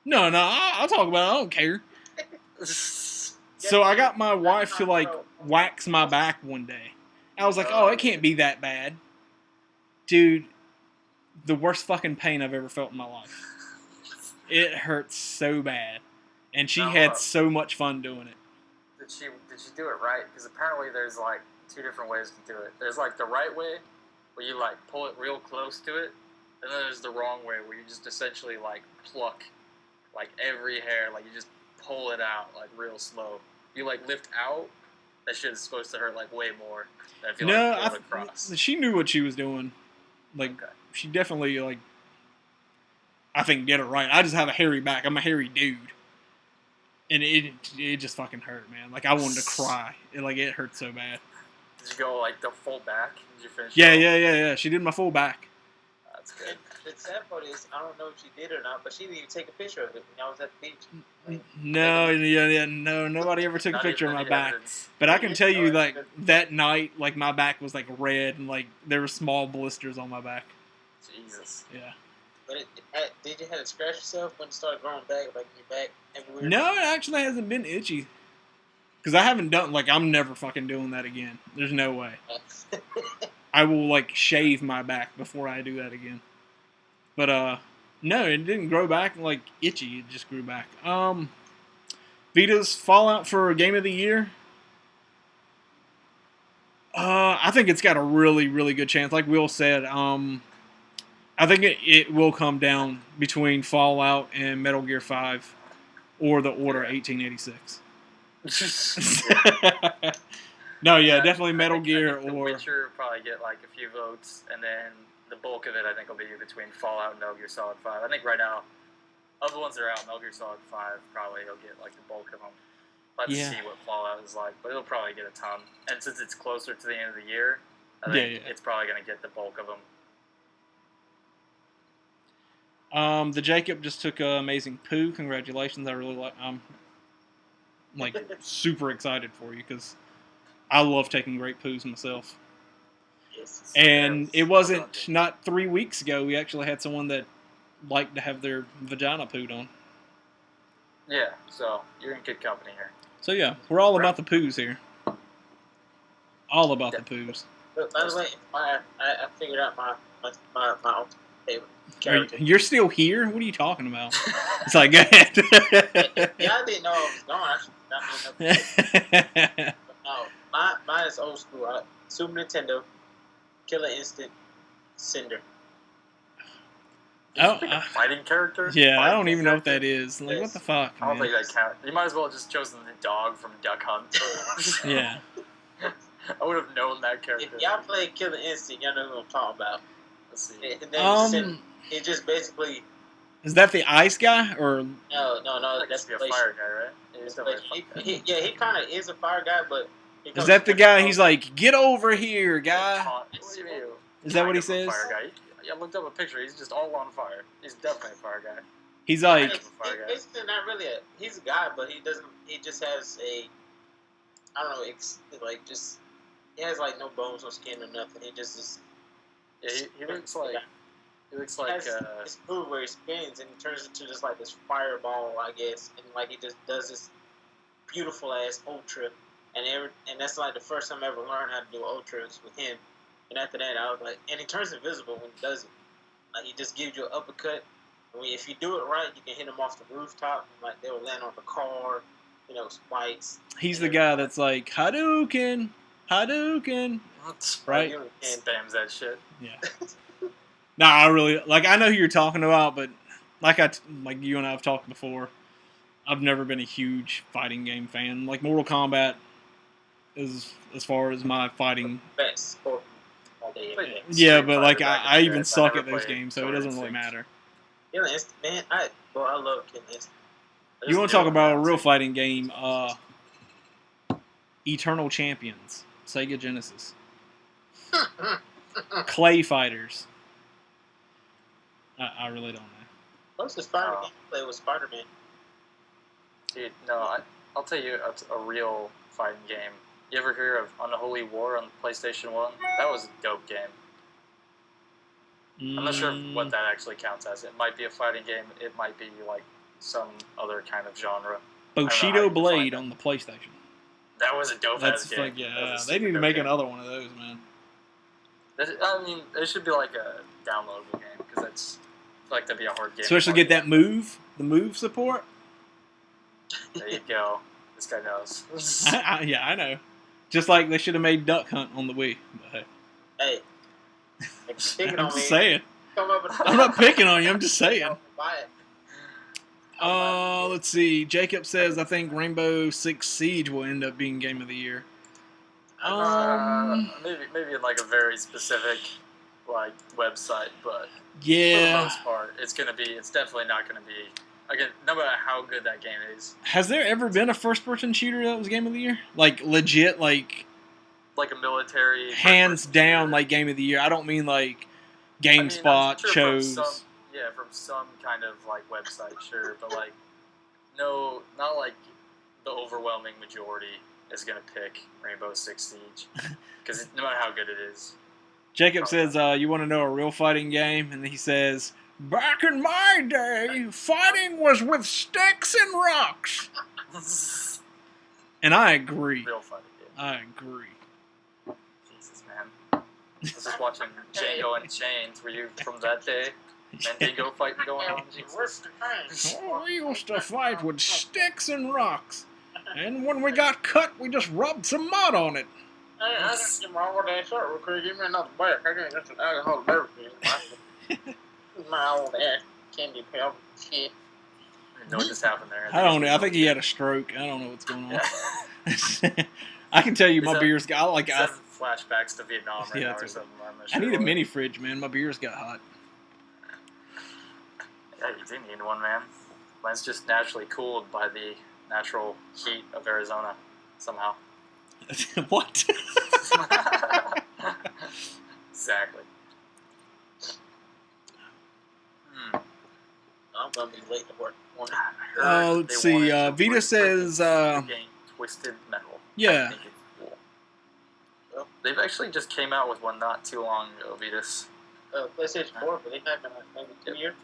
no, I'll talk about it. I don't care. So I got my wife to like wax my back one day. I was like, oh, it can't be that bad. Dude, the worst fucking pain I've ever felt in my life. It hurts so bad. And she Now, had so much fun doing it. Did she do it right? Because apparently there's like two different ways to do it. There's like the right way, where you like pull it real close to it, and then there's the wrong way, where you just essentially like pluck like every hair, like you just pull it out like real slow. You like lift out, that shit is supposed to hurt like way more than if you No, like pull it across. she knew what she was doing. Like, Okay. she definitely, like, I think did it right. I just have a hairy back. I'm a hairy dude. And it just fucking hurt, man. Like, I wanted to cry. It hurt so bad. Did you go like the full back? Did you finish? Yeah. She did my full back. That's good. The sad part is, I don't know if she did or not, but she didn't even take a picture of it when I was at the beach. No, nobody ever took a Not picture of even my any back. evidence. But I can tell you, like, that night, like, my back was, like, red, and, like, there were small blisters on my back. Jesus. Yeah. But did you have to scratch yourself when it started growing back, like your back everywhere? No, it actually hasn't been itchy. Because I haven't done, like, I'm never fucking doing that again. There's no way. I will, like, shave my back before I do that again. But, no, it didn't grow back, like, itchy. It just grew back. Vita's Fallout for Game of the Year. I think it's got a really, really good chance. Like Will said, I think it will come down between Fallout and Metal Gear 5 or The Order 1886. No, yeah, definitely Metal Gear The or... Witcher probably get like a few votes, and then the bulk of it I think will be between Fallout and Metal Gear Solid 5. I think right now, of the ones that are out, Metal Gear Solid 5 probably will get like the bulk of them. Let's Yeah. see what Fallout is like, but it'll probably get a ton. And since it's closer to the end of the year, I think Yeah. it's probably going to get the bulk of them. The Jacob just took Amazing Poo. Congratulations! I really like. I'm like super excited for you because I love taking great poos myself. Yes. And it Yes. wasn't not 3 weeks ago. We actually had someone that liked to have their vagina pooed on. Yeah, so you're in good company here. So yeah, we're all about the poos here. All about the poos. But by the way, I figured out my ultimate favorite character. You're still here? What are you talking about? It's like, go ahead. Yeah, I didn't know I was gone. I should not been up. But no, mine is old school. Super Nintendo, Killer Instinct, Cinder. Oh, Fighting character? yeah, I Fighting don't even know what that character? is. Like, what the fuck? I don't Man? think that counts. You might as well have just chosen the dog from Duck Hunt. Yeah. I would have known that character. If y'all play Killer Instinct, y'all know who I'm talking about. Let's see. It just basically Is that the ice guy or? no. That That's used to be a Glacier. fire guy, right? Yeah, he's definitely a fire guy. He kind of is a fire guy, but he Is comes that the from guy? different He's like, get over here, guy. What do you mean? Is that what he Kind of a says? Fire guy. Yeah, I looked up a picture. He's just all on fire. He's definitely a fire guy. He's like, He's not really he's a guy, but he doesn't. He just has a. I don't know. It's like just. He has like no bones, no skin, or nothing. He just is. Yeah, he looks like. He looks like. This move where he spins and he turns into just like this fireball, I guess, and like he just does this beautiful ass ultra, and that's like the first time I ever learned how to do ultras with him. And after that, I was like, and he turns invisible when he does it. Like he just gives you an uppercut. I mean, if you do it right, you can hit him off the rooftop. And, like they'll land on the car, spikes. he's the guy that's like Hadouken, Hadouken. Right? And Spams that shit. Yeah. Nah, I really like. I know who you're talking about, but like you and I have talked before, I've never been a huge fighting game fan. Like Mortal Kombat is as far as my fighting. best sport all day. every day. Yeah, Street but like Fighter back I in the even day. suck I at never those played games, so it Killer doesn't really Instinct. matter. Killer Instinct, man. I love Killer Instinct. You want to talk about a real fighting game? Eternal Champions, Sega Genesis, Clay Fighters. I really don't know. Closest fighting game I played was Spider-Man. Dude, no, I'll tell you a real fighting game. You ever hear of Unholy War on PlayStation 1? That was a dope game. I'm not sure what that actually counts as. It might be a fighting game. It might be like some other kind of genre. Bushido Blade on the PlayStation. That was a dope That's ass game. like, yeah. That was a They need to super make dope game. another one of those, man. I mean, it should be like a downloadable game because it's I feel like that'd be a hard game. Especially get that the move support. There you go. This guy knows. Yeah, I know. Just like they should have made Duck Hunt on the Wii. But Hey, if you're picking I'm on me, just saying. come up with I'm not picking on you. I'm just saying. Buy it. Let's see. Jacob says I think Rainbow Six Siege will end up being Game of the Year. Maybe in like a very specific like website, but for the Yeah. most part, it's definitely not gonna be. Again, no matter how good that game is, Has there ever been a first-person shooter that was Game of the Year? Like legit, like like a military hands first-person down, shooter. like Game of the Year. I don't mean like I mean, I'm GameSpot sure chose. from some kind of like website, sure, but like no, not like the overwhelming majority is gonna pick Rainbow Six Siege because no matter how good it is. Jacob says, "You want to know a real fighting game?" And he says, "Back in my day, fighting was with sticks and rocks." And I agree. Real fighting game. I agree. Jesus, man. I was just watching Django Unchained. Were you from that day? Mandingo fighting going on? What's the thing? Oh, we used to fight with sticks and rocks, and when we got cut, we just rubbed some mud on it. Hey, I gotta get my old ass up real quick. Give me another beer. I got just an alcohol beverage. My old ass candy pill shit. I didn't know what just happened there. I don't know. I think he had a stroke. I don't know what's going on. Yeah. I can tell you, my Is that- beer's got like He's having flashbacks to Vietnam right Yeah, now that's or what- something. I'm not I need a sure what. mini fridge, man. My beer's got hot. Yeah, you do need one, man. Mine's just naturally cooled by the natural heat of Arizona, somehow. What? Exactly. I'm gonna be late to work. I heard Let's they see, wanted to Vita bring says, the game Twisted Metal. yeah. I think it's cool. They've actually just came out with one not too long ago, Vitas. PlayStation 4, but they haven't maybe 2 years.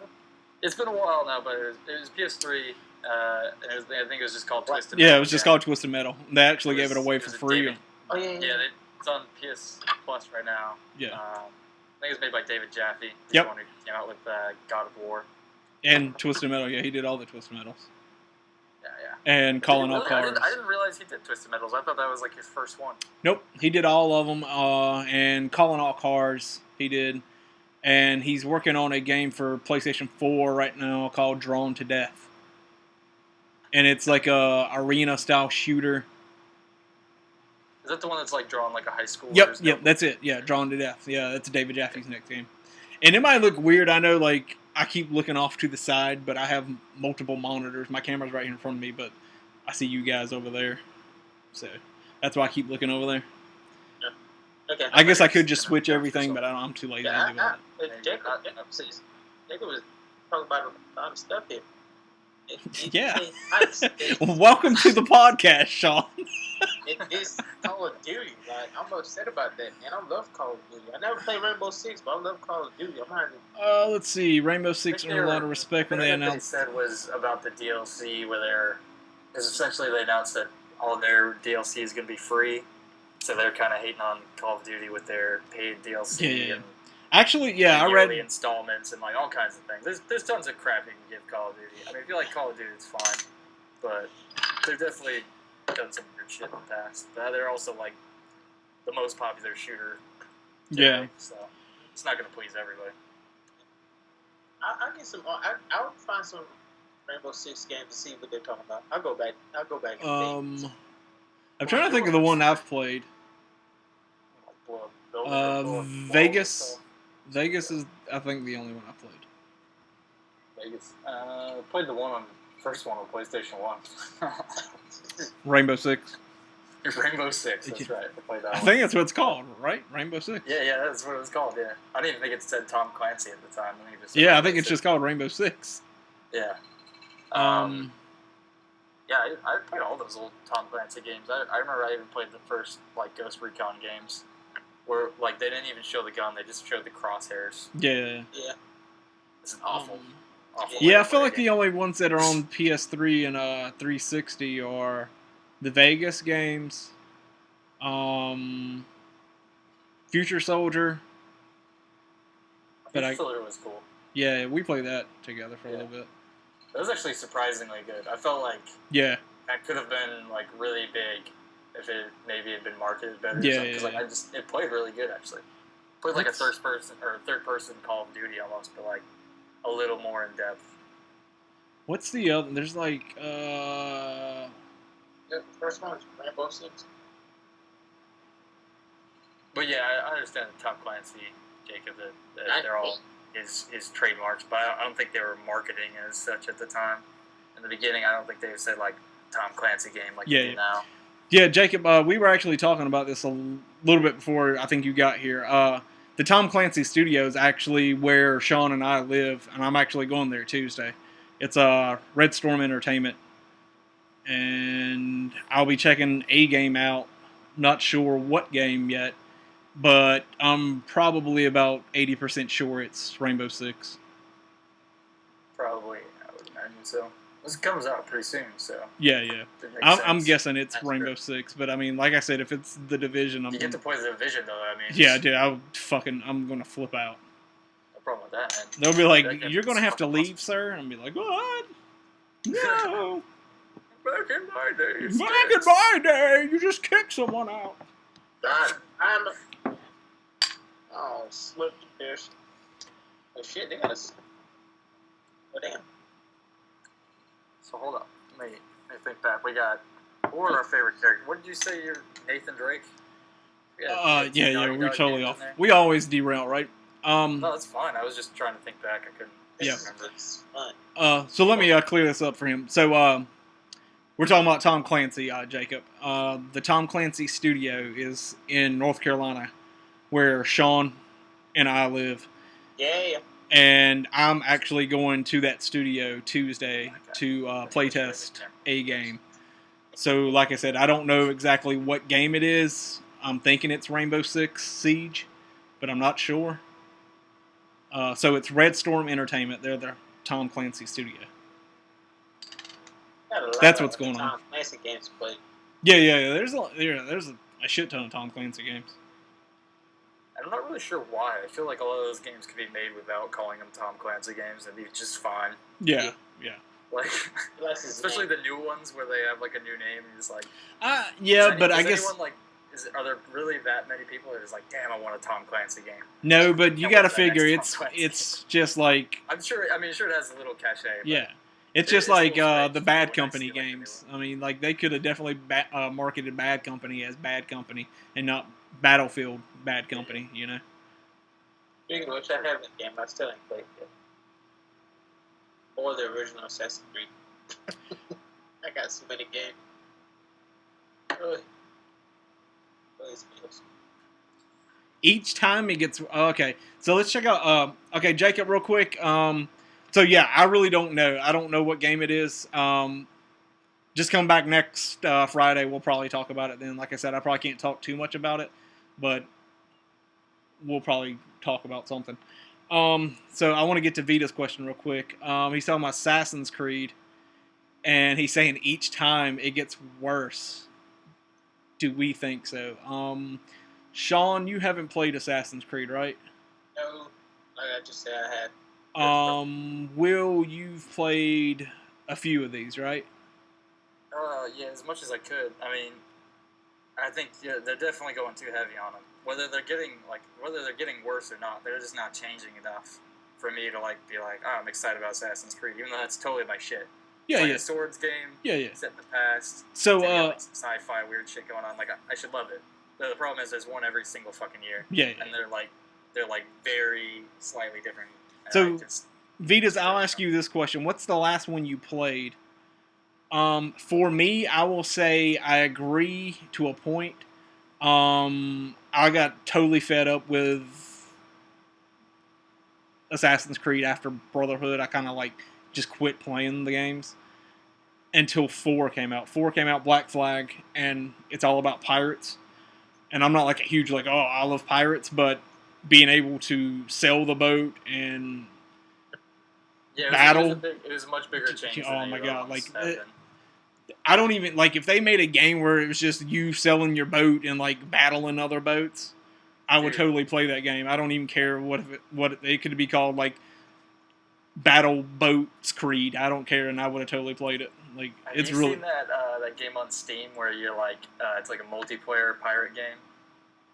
It's been a while now, but it was PS3, and I think it was just called Twisted Yeah, Metal. it was just called Twisted Metal. They actually gave it away It for was a free. David- Oh yeah, Yeah, it's on PS Plus right now. Yeah. I think it's made by David Jaffe. The Yep. one who came out with God of War. And Twisted Metal, yeah, he did all the Twisted Metals. Yeah, yeah. And Calling All Really? I Cars. didn't realize he did Twisted Metals. I thought that was like his first one. Nope, he did all of them. And Calling All Cars, he did. And he's working on a game for PlayStation 4 right now called Drawn to Death. And it's like a arena-style shooter. Is that the one that's like drawn like a high school? Yep, that's it. Yeah, Drawn to Death. Yeah, that's David Jaffe's next game. And it might look weird. I know, like, I keep looking off to the side, but I have multiple monitors. My camera's right here in front of me, but I see you guys over there. So that's why I keep looking over there. Okay. I guess I could just switch everything, but I'm too lazy to do Yeah, that. Jacob was talk about a lot of stuff here. Yeah. It, Welcome to the podcast, Sean. it's Call of Duty. Like, I'm upset about that, man. I love Call of Duty. I never played Rainbow Six, but I love Call of Duty. I'm not. Let's see. Rainbow Six earned a lot of respect when they announced. What they said was about the DLC, where because essentially they announced that all their DLC is going to be free, so they're kind of hating on Call of Duty with their paid DLC Yeah. and Actually, yeah, I yearly read. installments and like all kinds of things. There's tons of crap you can give Call of Duty. I mean, if you like Call of Duty, it's fine, but they've definitely done some weird shit in the past. But they're also like the most popular shooter today, Yeah. so it's not going to please everybody. I'll get some. I'll find some Rainbow Six games to see what they're talking about. I'll go back. I'm trying to think of the one I've played. Vegas. Vegas is, I think, the only one I played. Vegas. Played the first one on PlayStation 1. Rainbow Six. Rainbow Six, that's right. I played that I one. think that's what it's called, right? Rainbow Six. Yeah, that's what it was called, yeah. I didn't even think it said Tom Clancy at the time. Yeah, I think it's just called Rainbow Six. Yeah. Yeah, I played all those old Tom Clancy games. I remember I even played the first, like, Ghost Recon games, where, like, they didn't even show the gun, they just showed the crosshairs. Yeah. Yeah. It's an awful. Yeah, I feel like the only ones that are on PS3 and 360 are the Vegas games, Future Soldier. Future Soldier was cool. Yeah, we played that together for a little bit. It was actually surprisingly good. I felt like that could have been like really big if it maybe had been marketed better. Because like it played really good actually. It played like a third person Call of Duty almost, but like a little more in depth. What's the other? There's like The first one is Rainbow Six. But yeah, I understand Tom Clancy, Jacob, that they're all his trademarks, but I don't think they were marketing as such at the time. In the beginning, I don't think they said like Tom Clancy game like they do now. Yeah, Jacob, we were actually talking about this a little bit before I think you got here. The Tom Clancy studio is actually where Sean and I live, and I'm actually going there Tuesday. It's Red Storm Entertainment, and I'll be checking a game out. Not sure what game yet, but I'm probably about 80% sure it's Rainbow Six. Probably, I would imagine so. This comes out pretty soon, so yeah. I'm guessing it's Rainbow Six, but I mean, like I said, if it's the Division, you get to play the Division though. I mean, yeah, dude, I'm gonna flip out. No problem with that, man. They'll be like, "You're gonna have to leave, sir," and be like, "What? No." Back in my day. Back in my day, you just kick someone out. Oh, slip the fish. Oh shit, they got us. Oh damn. So hold up. Let me think back. We got. What were our favorite characters? What did you say? You're Nathan Drake. Yeah, we're totally off. We always derail, right? No, that's fine. I was just trying to think back. I couldn't. Remember. It's fun. So let me clear this up for him. So we're talking about Tom Clancy, Jacob. The Tom Clancy studio is in North Carolina, where Sean and I live. Yeah. And I'm actually going to that studio Tuesday to playtest a game. So, like I said, I don't know exactly what game it is. I'm thinking it's Rainbow Six Siege, but I'm not sure. So it's Red Storm Entertainment. They're the Tom Clancy studio. That's what's going on. Tom Clancy games played. Yeah. There's a shit ton of Tom Clancy games. I'm not really sure why. I feel like a lot of those games could be made without calling them Tom Clancy games. They'd be just fine. Yeah. Like, especially the new ones where they have like a new name and it's like. But I guess. Anyone, like, are there really that many people that is like, damn, I want a Tom Clancy game? No, but you got to figure it's just like. I'm sure. I mean, sure it has a little cachet. Yeah. It's just like the Bad Company games. I mean, like they could have definitely marketed Bad Company as Bad Company and not Battlefield Bad Company, you know. Speaking of which, I have a game I still ain't played yet. Or the original Assassin's Creed. I got so many games. Really? Each time it gets okay. So let's check out. Okay, Jacob, real quick. So yeah, I really don't know. I don't know what game it is. Just come back next Friday. We'll probably talk about it then. Like I said, I probably can't talk too much about it, but we'll probably talk about something. So I want to get to Vita's question real quick. He's talking about Assassin's Creed, and he's saying each time it gets worse. Do we think so? Sean, you haven't played Assassin's Creed, right? No, like I just said, I had. Will, you've played a few of these, right? Yeah, as much as I could. I mean, I think they're definitely going too heavy on them. Whether they're getting worse or not, they're just not changing enough for me to be like, oh, I'm excited about Assassin's Creed, even though that's totally my shit. Yeah, it's like yeah. a swords game. Yeah. Set in the past. So, some sci-fi weird shit going on. I should love it. The problem is there's one every single fucking year. Yeah. And they're very slightly different. So, Vitas, I'll ask you this question: what's the last one you played? For me, I will say I agree to a point. I got totally fed up with Assassin's Creed after Brotherhood. I kind of just quit playing the games until 4 came out. 4 came out, Black Flag, and it's all about pirates. And I'm not a huge I love pirates, but being able to sail the boat and battle. It was a much bigger change. Oh my god! I don't even if they made a game where it was just you selling your boat and battling other boats. I would totally play that game. I don't even care what it could be called, Battle Boats Creed. I don't care, and I would have totally played it. Have you seen that game on Steam where you're it's like a multiplayer pirate game?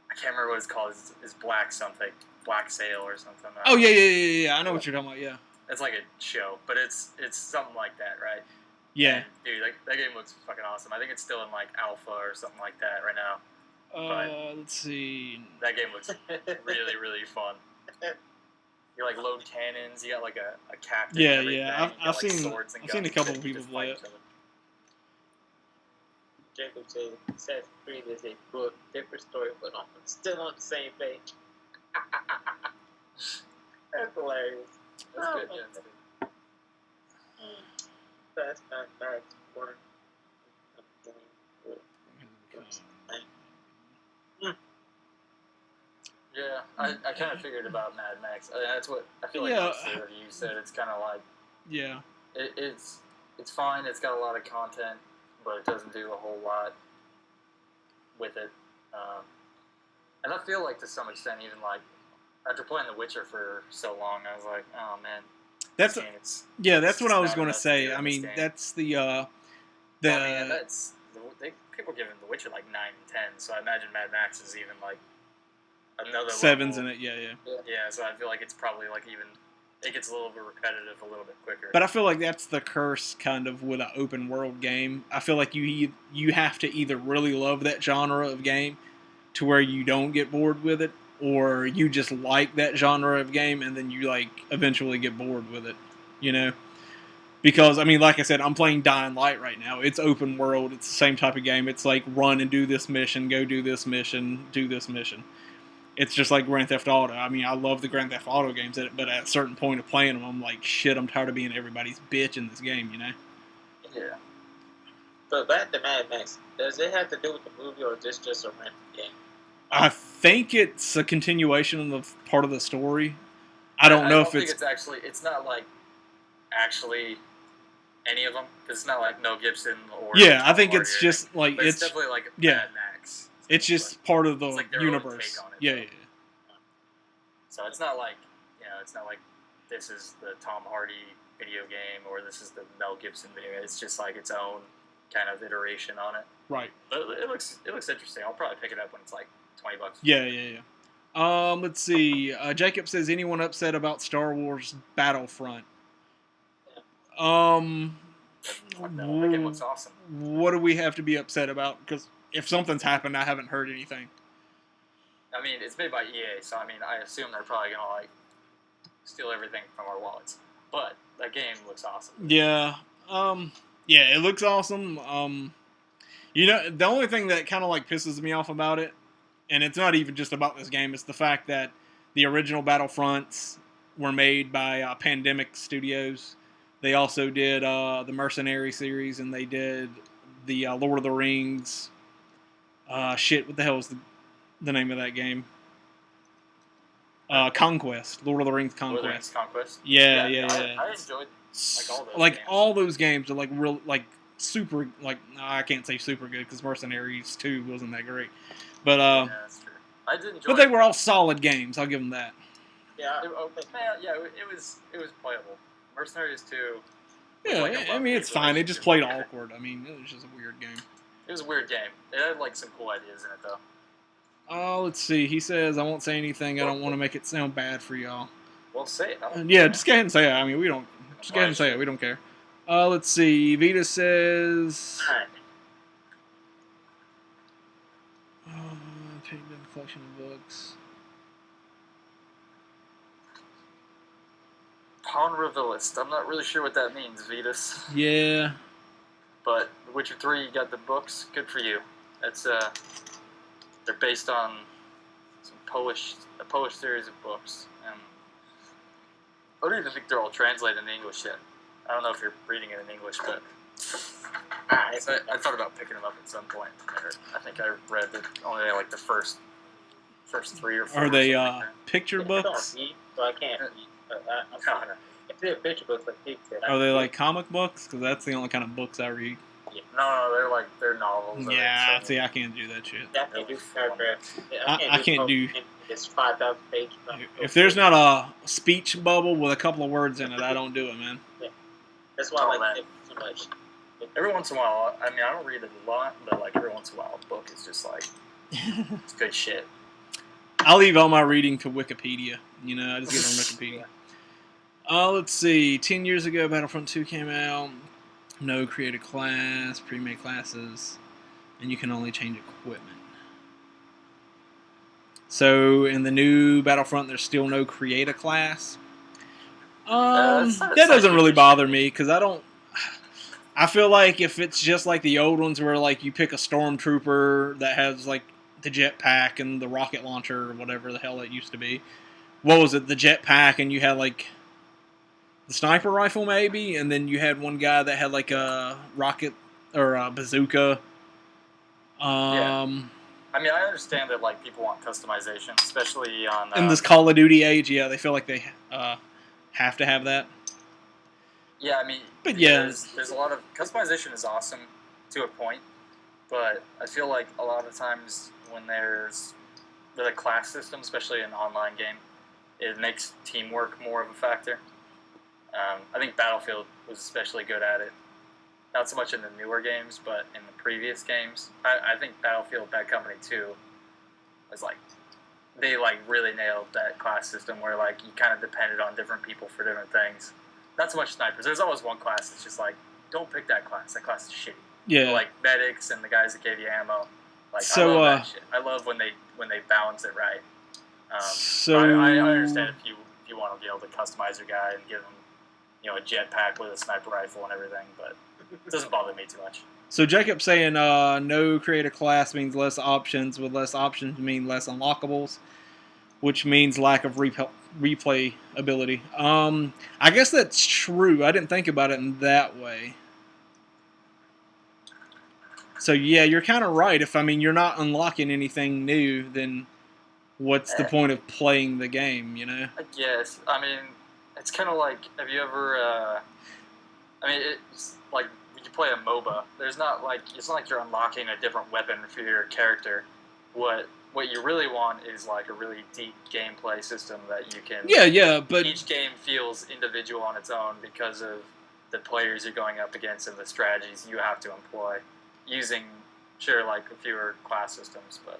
I can't remember what it's called. It's Black something, Black Sail or something. Oh yeah. I know what you're talking about. Yeah. It's like a show, but it's something like that, right? Yeah. And, dude, that game looks fucking awesome. I think it's still in alpha or something like that right now. Let's see. That game looks really, really fun. You load cannons. You got a captain. Yeah. I've seen a couple of people play it. Jacob said Assassin's Creed is a book, different story, but still on the same page. That's hilarious. That's good. Yeah, That's not Max Warren. Yeah, I kind of figured about Mad Max. That's what I feel most of the review said. It's kind of yeah, it's fine. It's got a lot of content, but it doesn't do a whole lot with it. And I feel to some extent, even after playing The Witcher for so long, I was like, oh man. That's what I was going to say. I mean, that's people are giving The Witcher 9 and 10, so I imagine Mad Max is even another 7's level. in it. Yeah. Yeah, so I feel it's probably even it gets a little bit repetitive, a little bit quicker. But I feel that's the curse kind of with an open world game. I feel you have to either really love that genre of game to where you don't get bored with it, or you just like that genre of game and then you eventually get bored with it, because I mean, like I said, I'm playing Dying Light right now. It's open world. It's the same type of game. It's run and do this mission, go do this mission, do this mission. It's just like Grand Theft Auto. I mean, I love the Grand Theft Auto games, but at a certain point of playing them, I'm like, shit, I'm tired of being everybody's bitch in this game, Yeah. But back to Mad Max, does it have to do with the movie, or is this just a random game? I think it's a continuation of part of the story. I don't know if it's actually. It's not actually any of them, because it's not Mel Gibson or. Yeah, I think it's just it's definitely Mad Max. It's just part of the their universe. Own take on it, yeah. So it's not it's not this is the Tom Hardy video game or this is the Mel Gibson video game. It's just its own kind of iteration on it. Right. But it looks interesting. I'll probably pick it up when it's $20. Yeah. Let's see. Jacob says, anyone upset about Star Wars Battlefront? That game looks awesome. What do we have to be upset about? Because if something's happened, I haven't heard anything. I mean, it's made by EA, so I assume they're probably gonna steal everything from our wallets. But that game looks awesome. Yeah. Yeah, it looks awesome. The only thing that kind of pisses me off about it, and it's not even just about this game, it's the fact that the original Battlefronts were made by Pandemic Studios. They also did the Mercenary series, and they did the Lord of the Rings. What the hell is the name of that game? Conquest. Lord of the Rings Conquest. Lord of the Rings Conquest. Yeah. I enjoyed all those games are like real, like super, like I can't say super good because Mercenaries 2 wasn't that great, but yeah, that's true. I did enjoy. But they were all solid games. I'll give them that. Yeah. It was playable. Mercenaries 2. Yeah, I mean it's fine. It just played awkward. I mean it was just a weird game. It was a weird game. It had like some cool ideas in it though. Oh, let's see. He says, I won't say anything. I don't want to make it sound bad for y'all. Well, say it. Yeah, just go ahead and say it. I mean, we don't. Just go ahead and say it. We don't care. Let's see. Vita says. Picked up a collection of books. Pawn Revelist. I'm not really sure what that means, Vetus. Yeah. But Witcher 3, you got the books. Good for you. That's they're based on a Polish series of books, and I don't even think they're all translated into English yet. I don't know if you're reading it in English, but I thought about picking them up at some point. I think I read only like the first 3 or 4. Are they picture books? So I can't read. If they're picture books like Pete said. Are they like comic books? Because that's the only kind of books I read. Yeah. No, they're novels. Yeah, see, I can't do that shit. I can't do paragraphs. I can't do. It's 5,000 pages. If there's not a speech bubble with a couple of words in it, I don't do it, man. Yeah. That's why I like it so much. Every once in a while, I mean, I don't read it a lot, but like every once in a while, a book is just like it's good shit. I leave all my reading to Wikipedia. You know, I just get on Wikipedia. Let's see. 10 years ago, Battlefront 2 came out. No created class, pre-made classes, and you can only change equipment. So in the new Battlefront, there's still no create a class. That doesn't really bother me because I feel like if it's just like the old ones where like you pick a stormtrooper that has like the jetpack and the rocket launcher or whatever the hell it used to be. What was it? The jetpack, and you had like the sniper rifle maybe, and then you had one guy that had like a rocket or a bazooka. Yeah. I mean, I understand that like people want customization, especially on in this Call of Duty age. Yeah, they feel like they have to have that. Yeah, I mean, but yeah, there's a lot of customization is awesome to a point, but I feel like a lot of times when there's a class system, especially in an online game, it makes teamwork more of a factor. I think Battlefield was especially good at it. Not so much in the newer games, but in the previous games. I think Battlefield Bad Company 2 was like, they like really nailed that class system where like you kind of depended on different people for different things. Not so much snipers. There's always one class that's just like, don't pick that class. That class is shitty. Yeah. But, like medics and the guys that give you ammo. Like so, I love that shit. I love when they balance it right. So I understand if you want to be able to customize your guy and give him, you know, a jetpack with a sniper rifle and everything, but it doesn't bother me too much. So Jacob saying no create a class means less options. With less options mean less unlockables, which means lack of replay ability. I guess that's true. I didn't think about it in that way. So yeah, you're kind of right. If you're not unlocking anything new, then what's the point of playing the game? You know? I guess. I mean, it's kind of like, have you ever? It's like when you play a MOBA. There's not like it's not like you're unlocking a different weapon for your character. What you really want is like a really deep gameplay system that you can. Yeah, but each game feels individual on its own because of the players you're going up against and the strategies you have to employ using like fewer class systems, but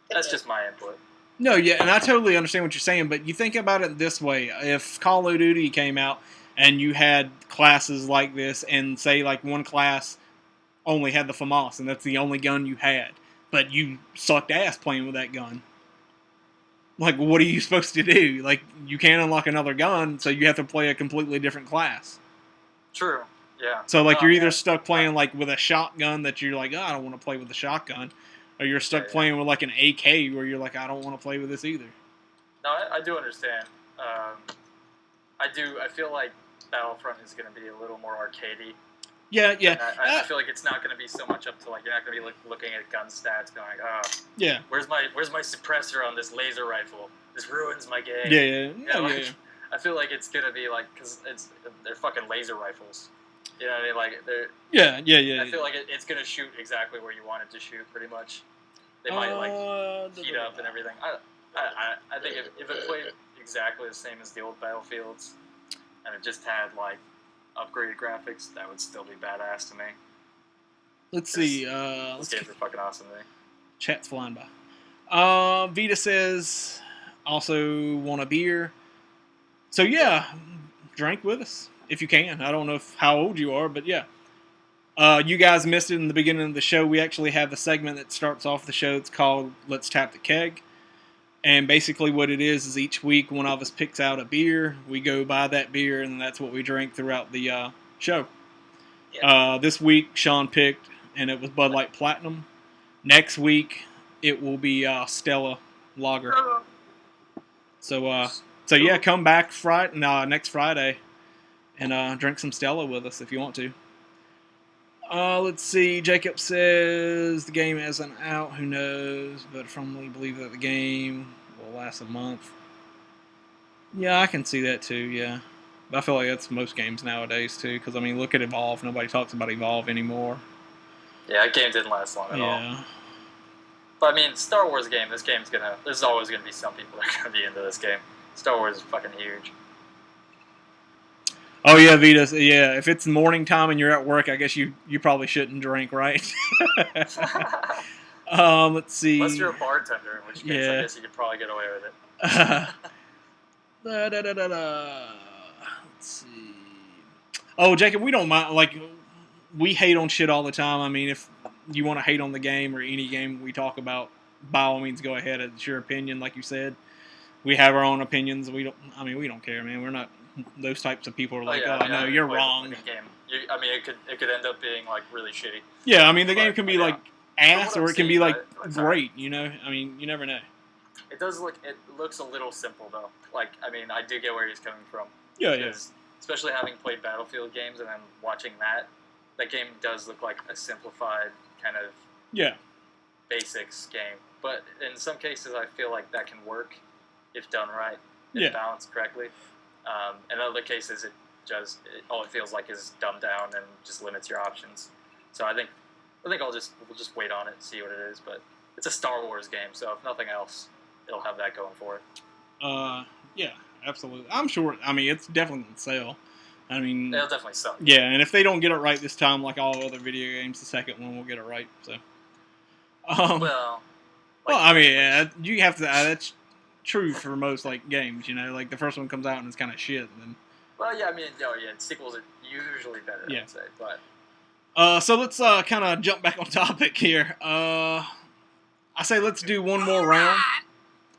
that's just my input. No, yeah, and I totally understand what you're saying, but you think about it this way. If Call of Duty came out and you had classes like this, and say like one class only had the FAMAS, and that's the only gun you had, but you sucked ass playing with that gun. Like, what are you supposed to do? Like, you can't unlock another gun, so you have to play a completely different class. True, yeah. So, like, you're either stuck playing, like, with a shotgun that you're like, oh, I don't want to play with a shotgun, or you're stuck playing with, like, an AK where you're like, I don't want to play with this either. No, I do understand. I feel like Battlefront is going to be a little more arcadey. Yeah. I feel like it's not going to be so much up to like you're not going to be looking at gun stats, going like, oh, yeah, where's my suppressor on this laser rifle? This ruins my game. Yeah. I feel like it's going to be like because they're fucking laser rifles. You know what I mean? Like they're. Yeah. I feel like it's going to shoot exactly where you want it to shoot, pretty much. They might like heat up and everything. I think if it played exactly the same as the old Battlefields, and it just had like upgraded graphics, that would still be badass to me. Let's see. Those games are fucking awesome to me. Chat's flying by. Vita says, also want a beer. So yeah, drink with us if you can. I don't know how old you are, but yeah. You guys missed it in the beginning of the show. We actually have the segment that starts off the show. It's called Let's Tap the Keg. And basically what it is each week one of us picks out a beer. We go buy that beer, and that's what we drink throughout the show. Yeah. This week, Sean picked, and it was Bud Light Platinum. Next week, it will be Stella Lager. So yeah, come back next Friday and drink some Stella with us if you want to. Let's see. Jacob says the game isn't out. Who knows? But I firmly believe that the game will last a month. Yeah, I can see that too. Yeah, but I feel like that's most games nowadays too. Because I mean, look at Evolve. Nobody talks about Evolve anymore. Yeah, that game didn't last long at all. Yeah. But I mean, Star Wars game. There's always gonna be some people that are gonna be into this game. Star Wars is fucking huge. Oh yeah, Vita. Yeah, if it's morning time and you're at work, I guess you probably shouldn't drink, right? Let's see. Unless you're a bartender, in which case I guess you could probably get away with it. Let's see. Oh, Jacob, we don't mind. Like, we hate on shit all the time. I mean, if you want to hate on the game or any game we talk about, by all means, go ahead. It's your opinion, like you said. We have our own opinions. We don't care, man. We're not those types of people. Are like, no, you're wrong. Game. It could end up being like really shitty. Yeah, I mean, the game can be like ass, or it can be like great. You know, I mean, you never know. It looks a little simple though. Like, I mean, I do get where he's coming from. Yeah. Especially having played Battlefield games and then watching that game does look like a simplified kind of basics game. But in some cases, I feel like that can work if done right, if balanced correctly. In other cases, all it feels like is dumbed down and just limits your options. So I think we'll just wait on it and see what it is. But it's a Star Wars game, so if nothing else, it'll have that going for it. Yeah, absolutely. I'm sure. I mean, it's definitely on sale. I mean, it'll definitely sell. Yeah, and if they don't get it right this time, like all other video games, the second one will get it right. So, I mean, you have to. That's true for most like games. You know, like the first one comes out and it's kind of shit, and then. Well, yeah, I mean, sequels are usually better. Yeah. I'd say, but. So let's kind of jump back on topic here. I say let's do one more round.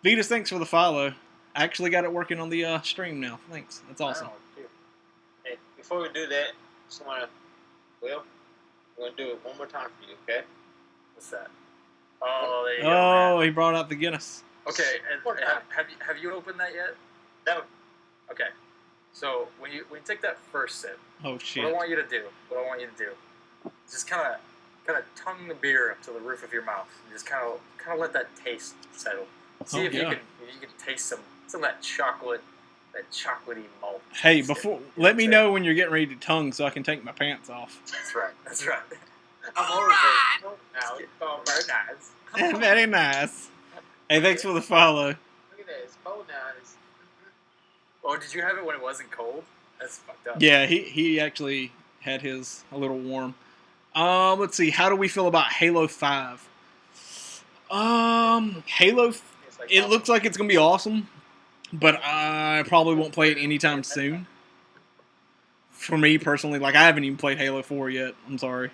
Vetus, thanks for the follow. I actually got it working on the stream now. Thanks. That's awesome. Hey, before we do that, just want to, we're going to do it one more time for you, okay? What's that? Oh, there you go. Oh, he brought out the Guinness. Okay, and have you opened that yet? No. Okay. So when you take that first sip, oh shit! What I want you to do, just kind of tongue the beer up to the roof of your mouth. And just kind of let that taste settle. See if you can taste some of that chocolatey malt. Hey, let me know when you're getting ready to tongue so I can take my pants off. That's right. I'm already now. It's called very nice. Very nice. Hey, thanks for the follow. Look at that. It's cold now. Oh, did you have it when it wasn't cold? That's fucked up. Yeah, he actually had his a little warm. Let's see. How do we feel about Halo 5? Halo. It looks like it's gonna be awesome, but I probably won't play it anytime soon. For me personally, like I haven't even played Halo 4 yet. I'm sorry.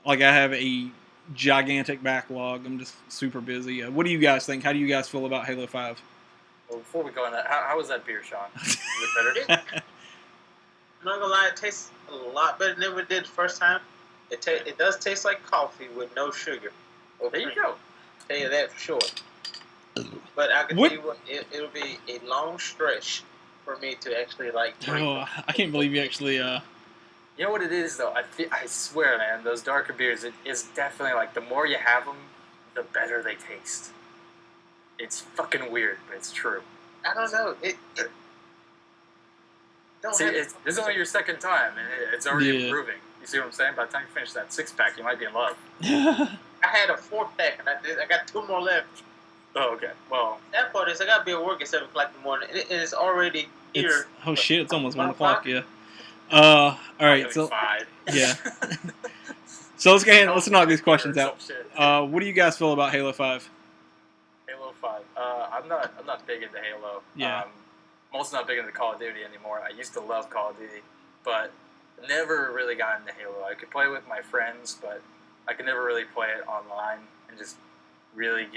Like I have a gigantic backlog. I'm just super busy. What do you guys think? How do you guys feel about Halo 5? Well, before we go on that, how was that beer, Sean? Is it better? I'm not gonna lie, it tastes a lot better than it did the first time. It does taste like coffee with no sugar. There you go. Tell you that for sure. But I can tell you what, it'll be a long stretch for me to actually like. Oh, I can't believe you actually. You know what it is though? I swear, man, those darker beers, it is definitely like the more you have them, the better they taste. It's fucking weird, but it's true. I don't know. It don't See, have- this is only your second time, and it's already Yeah. improving. You see what I'm saying? By the time you finish that 6-pack, you might be in love. I had a 4-pack and I got 2 more left. Oh, okay. Well, That part is I gotta be at work at 7 o'clock in the morning. It is already here. oh shit! It's almost 1 1 o'clock. o'clock? Yeah. All right. maybe So 5. yeah. So let's go ahead. Let's knock these questions Or out. some shit. What do you guys feel about Halo 5? Halo 5. I'm not big into Halo. Yeah. I'm also not big into Call of Duty anymore. I used to love Call of Duty, but never really got into Halo. I could play with my friends, but I could never really play it online and just really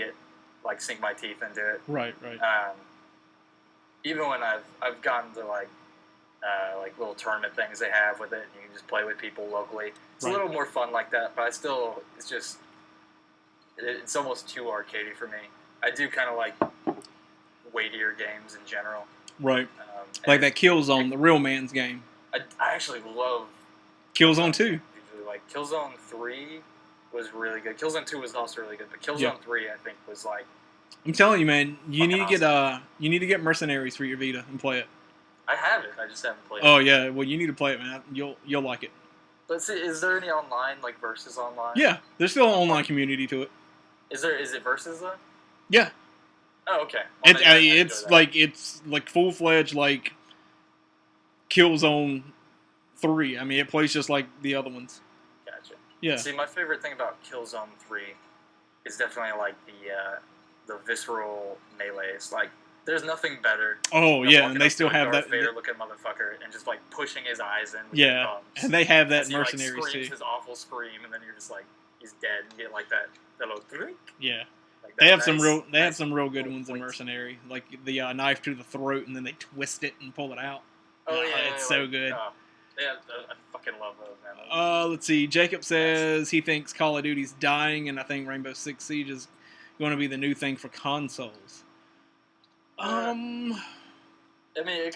sink my teeth into it. Right. Even when I've gotten to like little tournament things they have with it, and you can just play with people locally. It's Right. a little more fun like that, but it's almost too arcadey for me. I do kind of like weightier games in general. Right. and Like that Killzone, the real man's game. I actually love Killzone 2. usually like Killzone 3 was really good. Killzone 2 was also really good, but Killzone Yeah. 3 I think was like I'm telling you, man. You Fucking need to get you need to get Mercenaries for your Vita and play it. I have it. I just haven't played it. Oh yeah. Well, you need to play it, man. You'll like it. But see, is there any online like versus online? Yeah. There's still an online community to it. Is it versus though? Yeah. Oh, okay. Well, It, maybe I can it's enjoy that. it's like full fledged like Killzone 3. I mean, it plays just like the other ones. Gotcha. Yeah. See, my favorite thing about Killzone 3 is definitely like the visceral melees. Like, there's nothing better. Oh than yeah, walking and they up still to a have Darth that. Vader looking motherfucker and just like pushing his eyes in. With your Yeah, thumbs. and they have that As he, like, Mercenaries screams too. his awful scream, and then you're just like, he's dead, and get like that little. Yeah. Like They that have some nice- real. They have nice some real good little ones in points. Mercenary, like the knife to the throat, and then they twist it and pull it out. Oh Yeah, yeah, it's so good. Yeah, I fucking love those, man. Let's see. Jacob says he thinks Call of Duty's dying, and I think Rainbow Six Siege is going to be the new thing for consoles. I mean,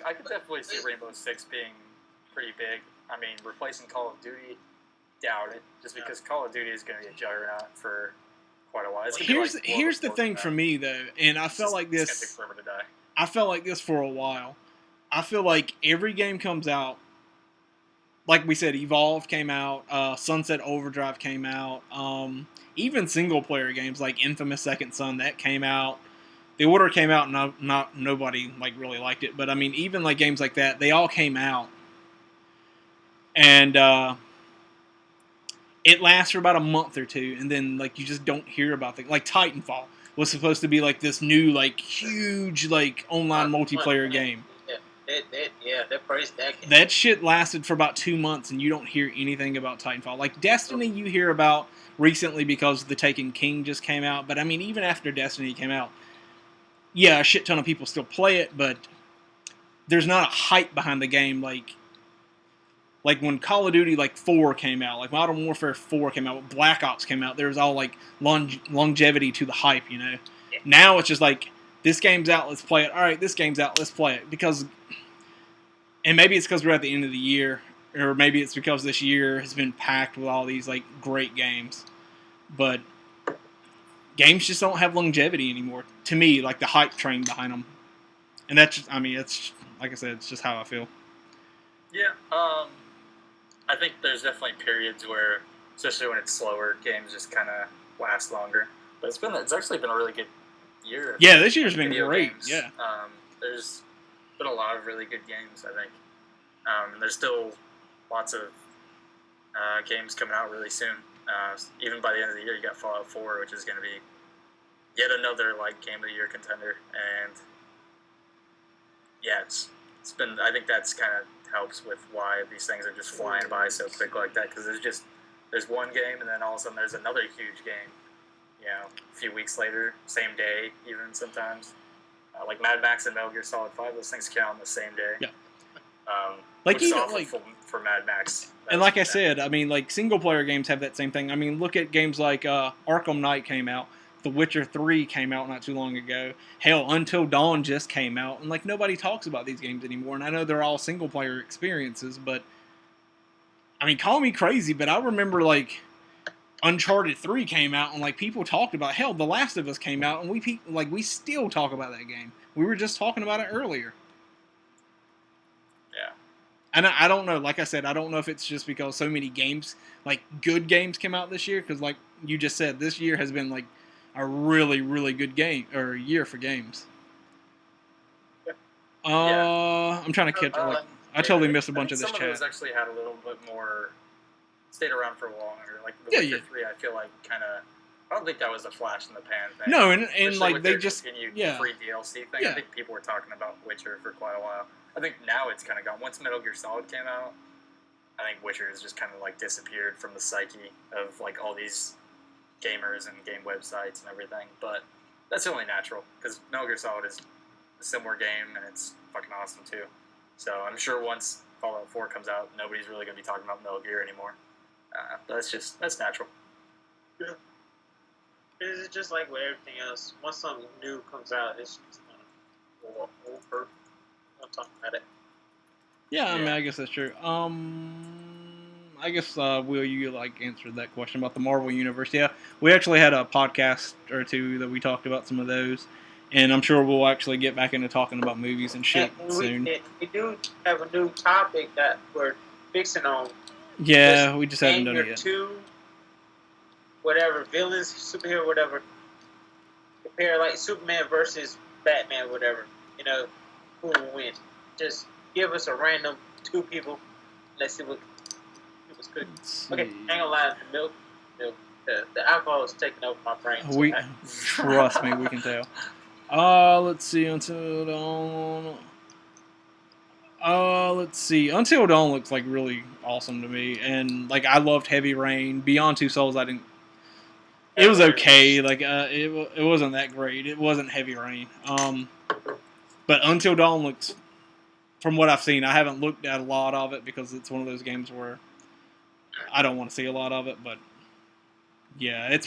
I could definitely see Rainbow Six being pretty big. I mean, replacing Call of Duty, doubt it. Just because Call of Duty is going to be a juggernaut for quite a while. It's gonna be Here's like World here's of the thing Warcraft. for me though, and I It's felt just- like It's this. going to take forever to die. I felt like this for a while. I feel like every game comes out. Like we said, Evolve came out. Sunset Overdrive came out. Even single player games like Infamous Second Son that came out. The Order came out, and not nobody like really liked it. But I mean, even like games like that, they all came out, and it lasts for about a month or two, and then like you just don't hear about things. Like Titanfall was supposed to be like this new like huge like online multiplayer game. They praised that game. That shit lasted for about 2 months, and you don't hear anything about Titanfall. Like Destiny, you hear about recently because The Taken King just came out. But I mean, even after Destiny came out, yeah, a shit ton of people still play it, but there's not a hype behind the game like when Call of Duty like 4 came out, like Modern Warfare 4 came out, when Black Ops came out. There was all like longevity to the hype, you know. Yeah. Now it's just like this game's out, let's play it. All right, this game's out, let's play it because. And maybe it's because we're at the end of the year, or maybe it's because this year has been packed with all these like great games. But games just don't have longevity anymore. To me, like the hype train behind them, and that's just, I mean, it's like I said, it's just how I feel. Yeah, I think there's definitely periods where, especially when it's slower, games just kind of last longer. But it's actually been a really good year. Yeah, this year's been Video great. games. Yeah, There's been a lot of really good games, I think. There's still lots of games coming out really soon. Even by the end of the year, you got Fallout 4, which is going to be yet another like Game of the Year contender. And yeah, it's been. I think that's kind of helps with why these things are just flying by so quick like that, because there's one game and then all of a sudden there's another huge game. You know, a few weeks later, same day, even sometimes. Like Mad Max and Metal Gear Solid 5, those things came out on the same day. Yeah. Like Like which is even awful like. for Mad Max. And like I said, I mean, like single player games have that same thing. I mean, look at games like Arkham Knight came out. The Witcher 3 came out not too long ago. Hell, Until Dawn just came out, and like nobody talks about these games anymore. And I know they're all single player experiences, but I mean, call me crazy, but I remember like Uncharted 3 came out, and like people talked about. Hell, The Last of Us came out, and we still talk about that game. We were just talking about it earlier. Yeah. And I don't know. Like I said, I don't know if it's just because so many games, like good games, came out this year. Because like you just said, this year has been like a really, really good game or year for games. I'm trying to catch. I totally missed a bunch of this chat. Some of those actually had a little bit more, stayed around for longer. Like The Witcher 3, I feel like kind of. I don't think that was a flash in the pan thing. No, and like they just free DLC thing. I think people were talking about Witcher for quite a while. I think now it's kind of gone. Once Metal Gear Solid came out, I think Witcher has just kind of like disappeared from the psyche of like all these gamers and game websites and everything. But that's only natural because Metal Gear Solid is a similar game and it's fucking awesome too. So I'm sure once Fallout 4 comes out, nobody's really going to be talking about Metal Gear anymore. That's natural. Yeah. It's just like with everything else. Once something new comes out, it's just going to go over. I'll talk about it. Yeah, I mean, I guess that's true. I guess Will, you like answered that question about the Marvel Universe? Yeah, we actually had a podcast or two that we talked about some of those, and I'm sure we'll actually get back into talking about movies and shit soon. We do have a new topic that we're fixing on. Yeah, we just haven't done it yet. Two, whatever villains, superhero, whatever. Compare like Superman versus Batman, whatever. You know, who will win? Just give us a random two people. Let's see what people's good. Okay, hang on, lie. The milk, the alcohol is taking over my brain. Trust me, we can tell. Let's see. Until Dawn. Let's see. Until Dawn looks like really awesome to me, and like I loved Heavy Rain. Beyond Two Souls, I didn't. It was okay. Like it wasn't that great. It wasn't Heavy Rain. But Until Dawn looks, from what I've seen, I haven't looked at a lot of it because it's one of those games where I don't want to see a lot of it. But yeah,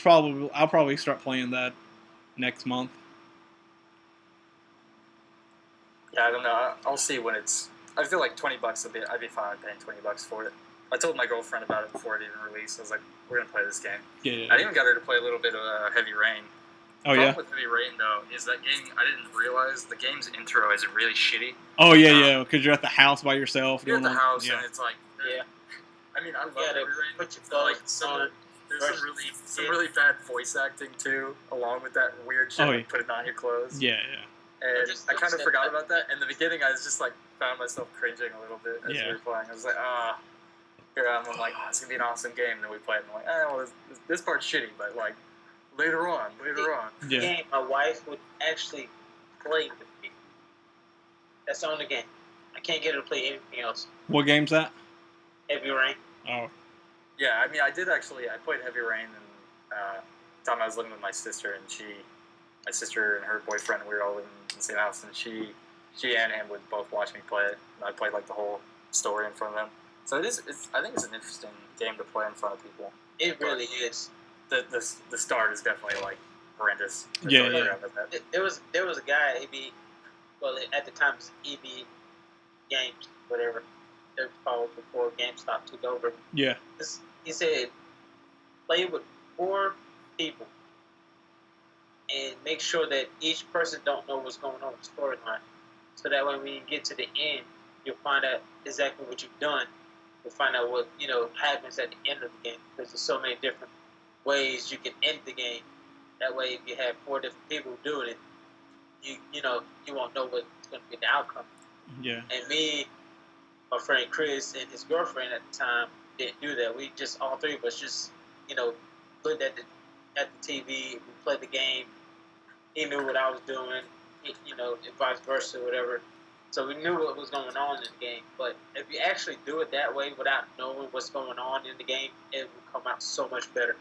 I'll probably start playing that next month. Yeah, I don't know. I'll see when it's. I feel like $20 I'd be fine paying $20 for it. I told my girlfriend about it before it even released. I was like, "We're gonna play this game." Yeah. I even got her to play a little bit of Heavy Rain. Oh the yeah. problem with Heavy Rain though is that game. I didn't realize the game's intro is really shitty. Oh yeah, because you're at the house by yourself. You're at the house and it's like. Yeah. I mean, I love Heavy Rain. Put your Like there's some really bad voice acting too, along with that weird shit like putting on your clothes. Yeah. And I kind of forgot about that. In the beginning, I was just like found myself cringing a little bit as we were playing. I was like, here I'm like, it's gonna be an awesome game. And then we played, and I'm like, well, this part's shitty, but like later on. The game my wife would actually play with me. That's the only game. I can't get her to play anything else. What game's that? Heavy Rain. Oh. Yeah, I mean, I played Heavy Rain, and time I was living with my sister, and my sister and her boyfriend, we were all living in the same house, and she and him would both watch me play it. And I played like the whole story in front of them. So I think it's an interesting game to play in front of people. It really is. The start is definitely like horrendous. Yeah. There was a guy at the time it was EB Games, whatever they're called before GameStop took over. Yeah. He said, play with 4 people and make sure that each person don't know what's going on with the storyline. So that when we get to the end, you'll find out exactly what you've done. You'll find out what, happens at the end of the game. Because there's so many different ways you can end the game. That way, if you have 4 different people doing it, you won't know what's going to be the outcome. Yeah. And me, my friend Chris, and his girlfriend at the time didn't do that. We just, all 3 of us just, looked at the TV, we played the game. He knew what I was doing, and vice versa, whatever. So we knew what was going on in the game. But if you actually do it that way without knowing what's going on in the game, it will come out so much better.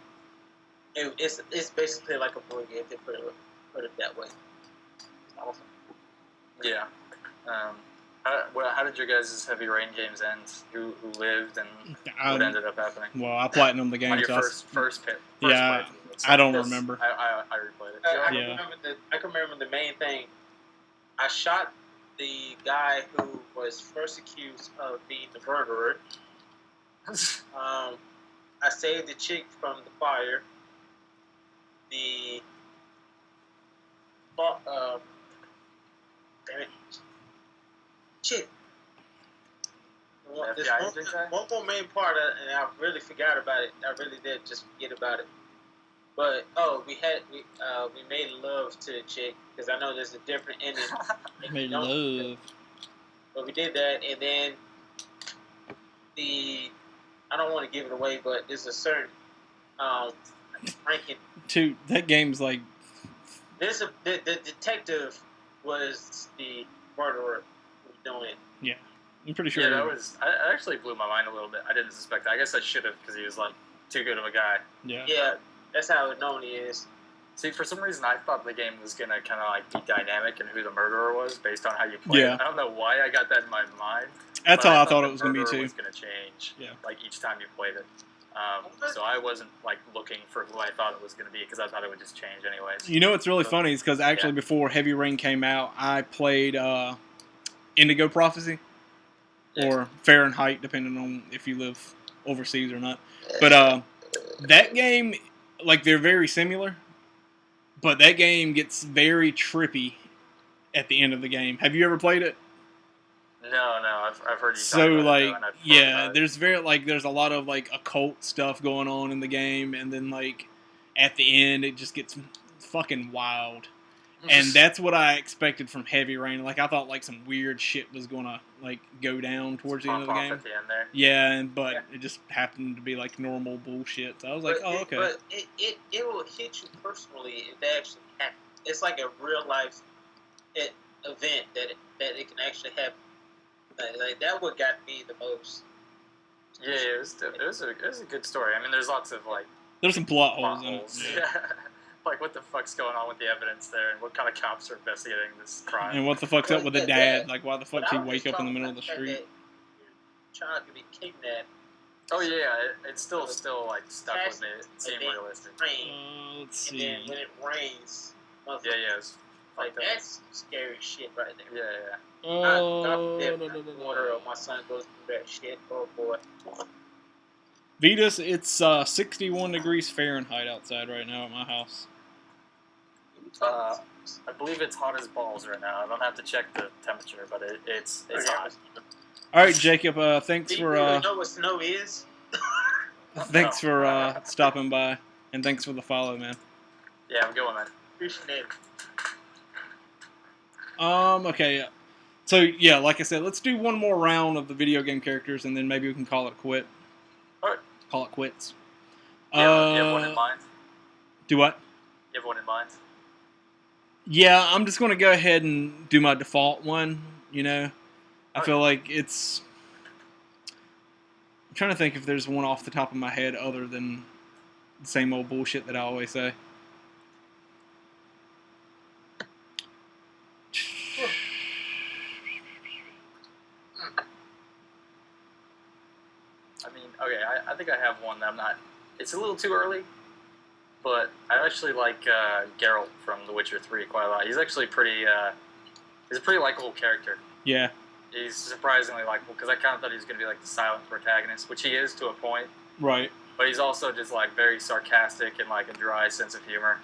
It's basically like a movie if they put it that way. It's awesome. Yeah. How did your guys' Heavy Rain games end? Who lived and what ended up happening? Well, I platinumed the game. On your first pit. Yeah, I don't Because remember. I replayed it. Yeah. I can remember the main thing. I shot the guy who was first accused of being the murderer. I saved the chick from the fire. Damn it. Shit. There's FBI agent guy? one more main part, and I really forgot about it. I really did just forget about it. But we made love to the chick because I know there's a different ending. Made love. But we did that, and then I don't want to give it away, but there's a certain ranking. Dude, that game's like. The detective was the murderer who was doing it. Yeah, I'm pretty sure. Yeah, that actually blew my mind a little bit. I didn't suspect that. I guess I should have because he was like too good of a guy. Yeah. Yeah, that's how known he is. See, for some reason, I thought the game was gonna kind of like be dynamic and who the murderer was based on how you played. Yeah. I don't know why I got that in my mind. That's but how I thought the it was gonna be murderer too. Was gonna change. Yeah. Like each time you played it. So I wasn't like looking for who I thought it was gonna be because I thought it would just change anyways. You know what's really funny is because actually before Heavy Rain came out, I played Indigo Prophecy or Fahrenheit, depending on if you live overseas or not. But that game, like they're very similar, but that game gets very trippy at the end of the game. Have you ever played it? No, I've heard you. So talk about like it, though, and I've heard about it. there's a lot of like occult stuff going on in the game, and then like at the end it just gets fucking wild. And that's what I expected from Heavy Rain. Like I thought like some weird shit was gonna like go down towards the end of the Pop off game. at the end there. Yeah, but it just happened to be like normal bullshit. So I was like, okay. But it will hit you personally if that actually happens. It's like a real life event that it can actually happen. Like that what got me the most. Yeah, it was a good story. I mean, there's lots of like There's some plot holes plot in holes. it. Yeah. Like what the fuck's going on with the evidence there, and what kind of cops are investigating this crime? And what the fuck's up with the Yeah, dad? yeah. Like, why the fuck But did I he was wake just up in the talking middle of the about street? that child could be kidnapped. Oh yeah, it's still like stuck with me. It seemed And then realistic. Rain, Let's and see. then when it rains, Yeah, it's like fucked up. that's scary shit right there. Yeah. Oh, Water or my son goes through that shit. Oh boy. Vetus, it's 61 degrees Fahrenheit outside right now at my house. I believe it's hot as balls right now. I don't have to check the temperature, but it's hot. All right, Jacob. Thanks Do you for really know what snow is? thanks for stopping by, and thanks for the follow, man. Yeah, I'm going, man. Appreciate it. Okay. So yeah, like I said, let's do one more round of the video game characters, and then maybe we can call it quit. All right. Call it quits. You have one in mind? Do what? You have one in mind? Yeah, I'm just gonna go ahead and do my default one. You know, I feel like it's. I'm trying to think if there's one off the top of my head other than the same old bullshit that I always say. I mean, okay, I think I have one that I'm not. It's a little too early, but I actually like Geralt from The Witcher 3 quite a lot. He's actually pretty. He's a pretty likable character. Yeah. He's surprisingly likable because I kind of thought he was going to be like the silent protagonist, which he is to a point. Right. But he's also just like very sarcastic and like a dry sense of humor.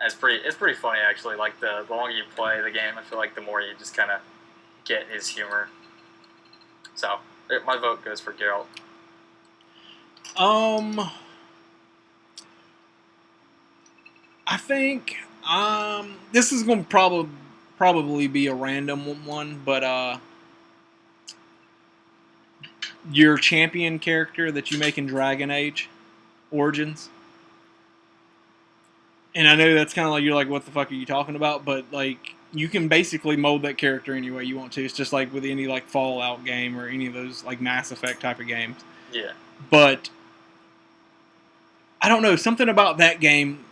And it's pretty funny actually. Like the longer you play the game, I feel like the more you just kind of get his humor. So my vote goes for Geralt. I think this is going to probably be a random one, but your champion character that you make in Dragon Age Origins. And I know that's kind of like you're like, what the fuck are you talking about? But like, you can basically mold that character any way you want to. It's just like with any like Fallout game or any of those like Mass Effect type of games. Yeah. But I don't know, something about that game.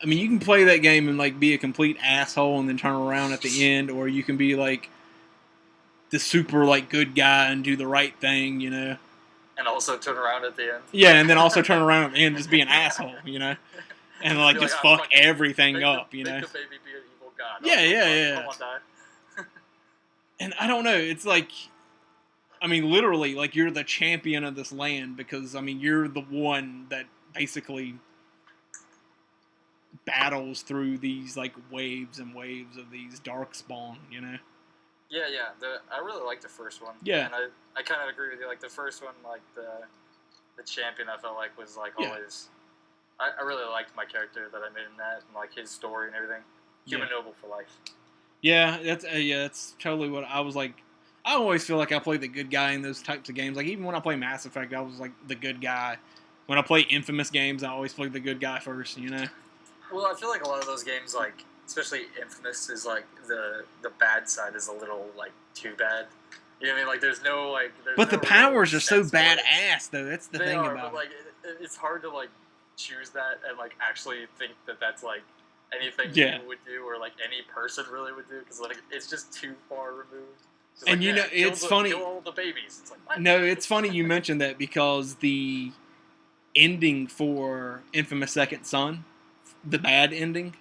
I mean, you can play that game and like be a complete asshole and then turn around at the end, or you can be like the super like good guy and do the right thing, you know. And also turn around at the end. Yeah, and then also turn around and just be an asshole, you know. and like Be just "Ah, fuck it. everything Make up, the, you make know? the baby be an evil god. Yeah, Oh, yeah, come on, yeah. Come on, die. And I don't know, it's like, I mean, literally, like, you're the champion of this land because, I mean, you're the one that basically battles through these, like, waves and waves of these darkspawn, you know? Yeah. I really like the first one. Yeah. And I kind of agree with you. Like the first one, like the champion, I felt like was like Yeah. always. I really liked my character that I made in that, and like his story and everything. Human noble for life. Yeah, that's totally what I was like. I always feel like I play the good guy in those types of games. Like, even when I play Mass Effect, I was like the good guy. When I play Infamous games, I always play the good guy first, you know? Well, I feel like a lot of those games, like especially Infamous, is like the bad side is a little like too bad. You know what I mean? Like there's no like. But the no real powers are so sense to it. badass, though. That's the They thing are, about but like it's hard to like choose that and like actually think that that's like anything Yeah. you would do or like any person really would do because like it's just too far removed. Just And like, you know, kill it's the- funny- Kill all the babies. It's like what? No, it's funny you mentioned that because the ending for Infamous Second Son, the bad ending,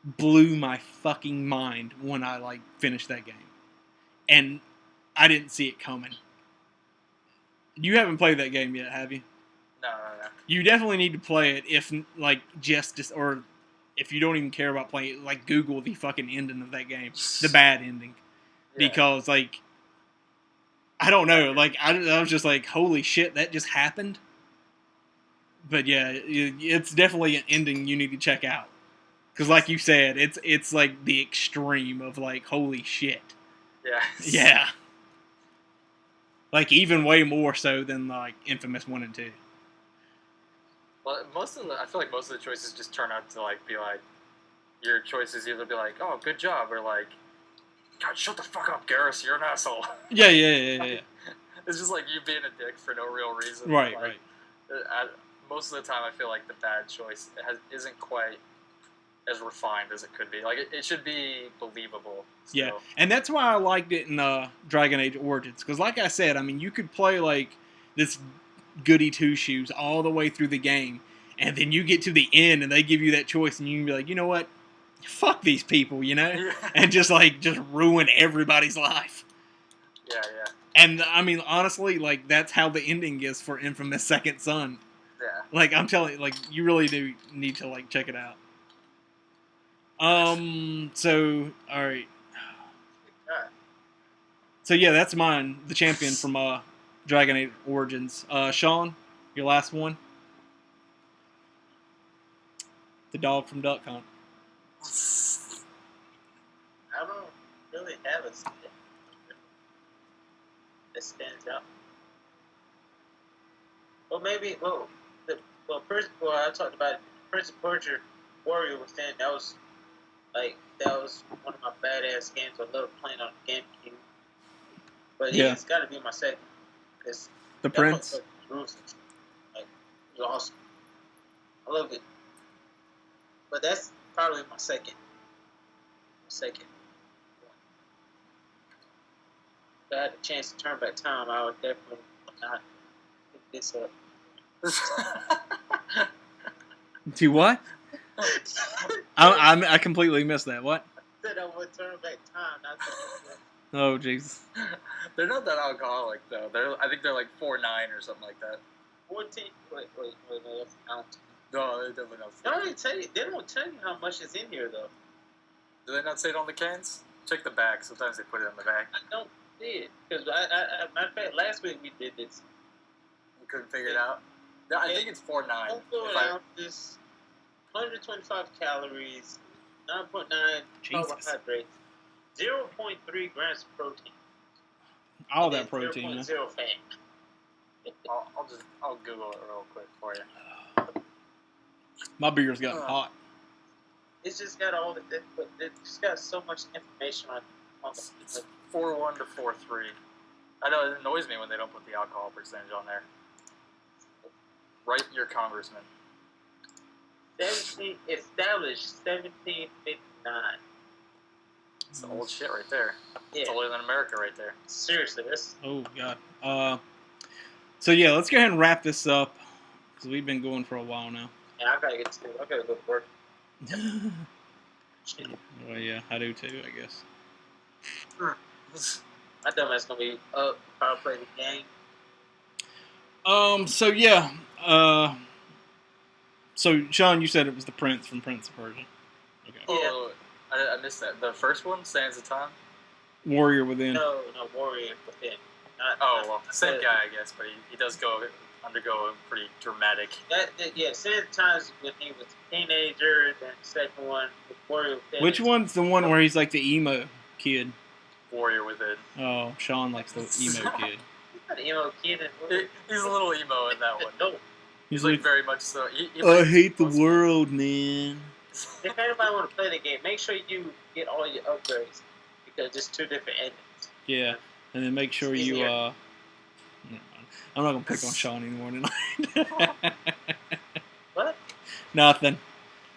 blew my fucking mind when I like finished that game, and I didn't see it coming. You haven't played that game yet, have you? No. You definitely need to play it if like or if you don't even care about playing it, like Google the fucking ending of that game, the bad ending, Yeah. because like I don't know, like I was just like, holy shit, that just happened. But yeah, it's definitely an ending you need to check out. Because like you said, it's like the extreme of like, holy shit. Yeah. Yeah. Like even way more so than like Infamous 1 and 2. Well, I feel like most of the choices just turn out to like be like your choices either be like, oh, good job, or like, God, shut the fuck up, Garrus, you're an asshole. Yeah. It's just like you being a dick for no real reason. Right, like, right. Most of the time, I feel like the bad choice isn't quite as refined as it could be. Like it should be believable. Still. Yeah, and that's why I liked it in Dragon Age Origins. Because like I said, I mean, you could play like this goody two shoes all the way through the game, and then you get to the end and they give you that choice, and you can be like, you know what, fuck these people, you know, Yeah. and just ruin everybody's life. Yeah. And I mean, honestly, like that's how the ending is for Infamous Second Son. Yeah. Like I'm telling you, like you really do need to like check it out. So all right. God. So yeah, that's mine. The champion from Dragon Age Origins. Sean, your last one. The dog from Duck Hunt. I don't really have a stand that stands out. Well, maybe I talked about Prince of Persia Warrior was stand. That was one of my badass games. I love playing on the GameCube. But Yeah. it's got to be my second. Cause The that Prince. motherfucker was like, it was awesome. I love it. But that's probably my second. Second. If I had a chance to turn back time, I would definitely not pick this up. To what? I completely missed that. What? Said I would turn back time, not to Oh jeez. They're not that alcoholic though. I think they're like 4.9 or something like that. 14. Wait, that's count. No, they're definitely not. They don't even tell you. They don't tell you how much is in here though. Do they not say it on the cans? Check the back. Sometimes they put it on the back. I don't see it because matter of fact, last week we did this. You couldn't figure it out. No, I think it's 4.9. Don't feel If it out. This 125 calories, 9.9 Jesus. carbohydrates, 0.3 grams of protein. All and that protein. Huh? 0.0 fat. I'll Google it real quick for you. My beer's gotten hot. It's just got all the. It's just got so much information on It's the. 4.1 to 4.3. I know it annoys me when they don't put the alcohol percentage on there. Write your congressman. 17 established 1759. It's old shit right there. Yeah, It's older than America right there. seriously, that's Oh god. So yeah, let's go ahead and wrap this up because we've been going for a while now. And I gotta get to school. I gotta go to work. Shit. Well, yeah, I do too, I guess. My dumbass gonna be up. Probably play the game. So yeah. So Sean, you said it was the Prince from Prince of Persia. Okay. Oh, I missed that. The first one, Sands of Time. Warrior Within. No, Warrior Within. Well, same guy, I guess, but he does undergo a pretty dramatic. Same times when he was a teenager. Then the second one, the Warrior Within. Which one's the one where he's like the emo kid? Warrior Within. Oh, Sean likes the emo kid. He's not an emo kid. He's a little emo in that one. No. He's like like, very much so. I hate the world, man. If anybody want to play the game, make sure you get all your upgrades because it's 2 different endings. Yeah, and then make sure you never mind. I'm not gonna pick on Sean anymore tonight. What? Nothing.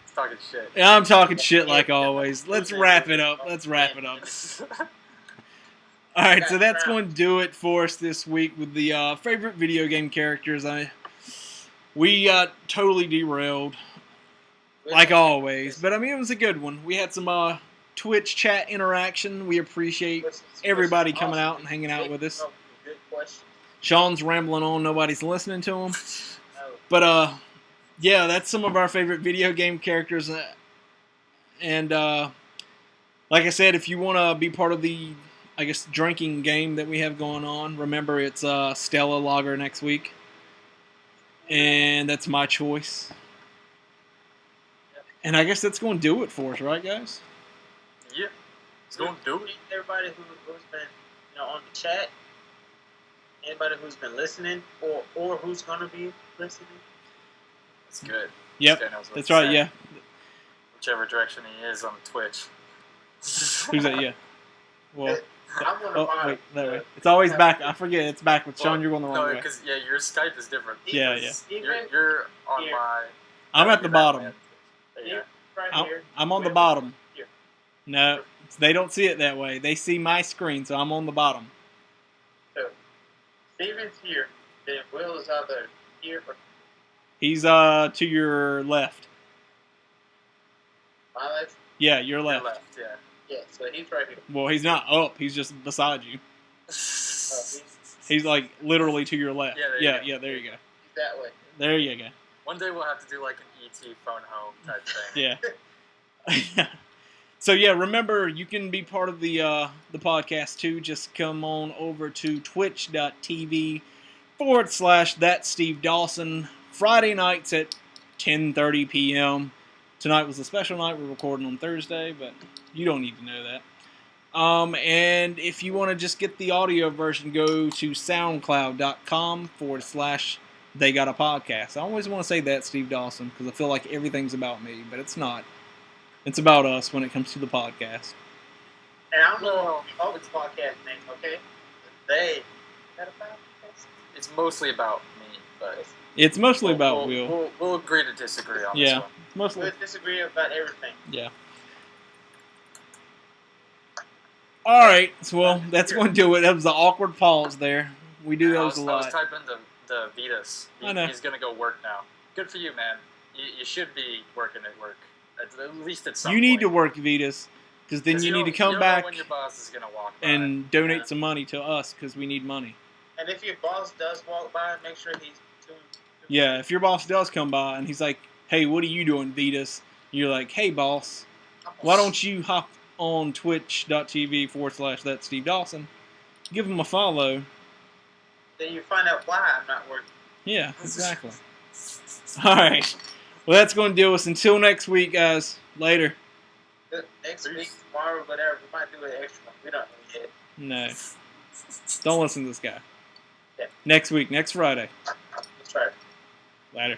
He's talking shit. I'm talking shit like always. Let's wrap it up. All right, so that's going to do it for us this week with the favorite video game characters. We got totally derailed, like always. But, I mean, it was a good one. We had some Twitch chat interaction. We appreciate everybody coming out and hanging out with us. Good question. Sean's rambling on. Nobody's listening to him. But, yeah, that's some of our favorite video game characters. And, like I said, if you want to be part of the, I guess, drinking game that we have going on, remember it's Stella Lager next week. And that's my choice. And I guess that's going to do it for us, right, guys? Yeah, it's going to do it. Everybody who's been on the chat, anybody who's been listening, or who's going to be listening. That's good. Yep, that's right, yeah. Whichever direction he is on Twitch. Who's that, yeah? Well, wait, that way. It's always back. I forget, it's backwards. Sean, you're going the wrong way. No, because, your Skype is different. Yeah. You're on here. my... I'm at the bottom. Yeah. Right here. I'm on the bottom. Here. No, they don't see it that way. They see my screen, so I'm on the bottom. So, Steven's here. Then Will is either here or He's to your left. my left. Yeah, your left. Your left, yeah. Yeah, so he's right here. Well, he's not up. He's just beside you. He's like literally to your left. Yeah, there you go. He's that way. There you go. One day we'll have to do like an ET phone home type thing. Yeah. So yeah, remember you can be part of the podcast too. Just come on over to twitch.tv/That's Steve Dawson. Friday nights at 10:30 p.m. Tonight was a special night. We're recording on Thursday, but you don't need to know that. And if you want to just get the audio version, go to soundcloud.com/They Got a Podcast. I always want to say that, Steve Dawson, because I feel like everything's about me, but it's not. It's about us when it comes to the podcast. And I don't know the podcast name, okay? They got a podcast? It's mostly about me, but... It's mostly about Will. We'll agree to disagree on this one. Mostly. We'll disagree about everything. Yeah. All right. So, well, that's going to do it. That was the awkward pause there. We do those a lot. I was typing the Vitas. I know. He's going to go work now. Good for you, man. You should be working at work. At least at some You point. need to work, Vitas, because then you need to come back when your boss is gonna walk by. and donate some money to us because we need money. And if your boss does walk by, make sure he's tuned. Yeah, if your boss does come by and he's like, hey, what are you doing, Vitas? You're like, hey, boss, why don't you hop on twitch.tv/That's Steve Dawson? Give him a follow. Then you find out why I'm not working. Yeah, exactly. All right. Well, that's going to do us. Until next week, guys. Later. Next week, tomorrow, whatever. We might do an extra one. We don't know yet. No. Don't listen to this guy. Yeah. Next week, next Friday. Let's try it. Later.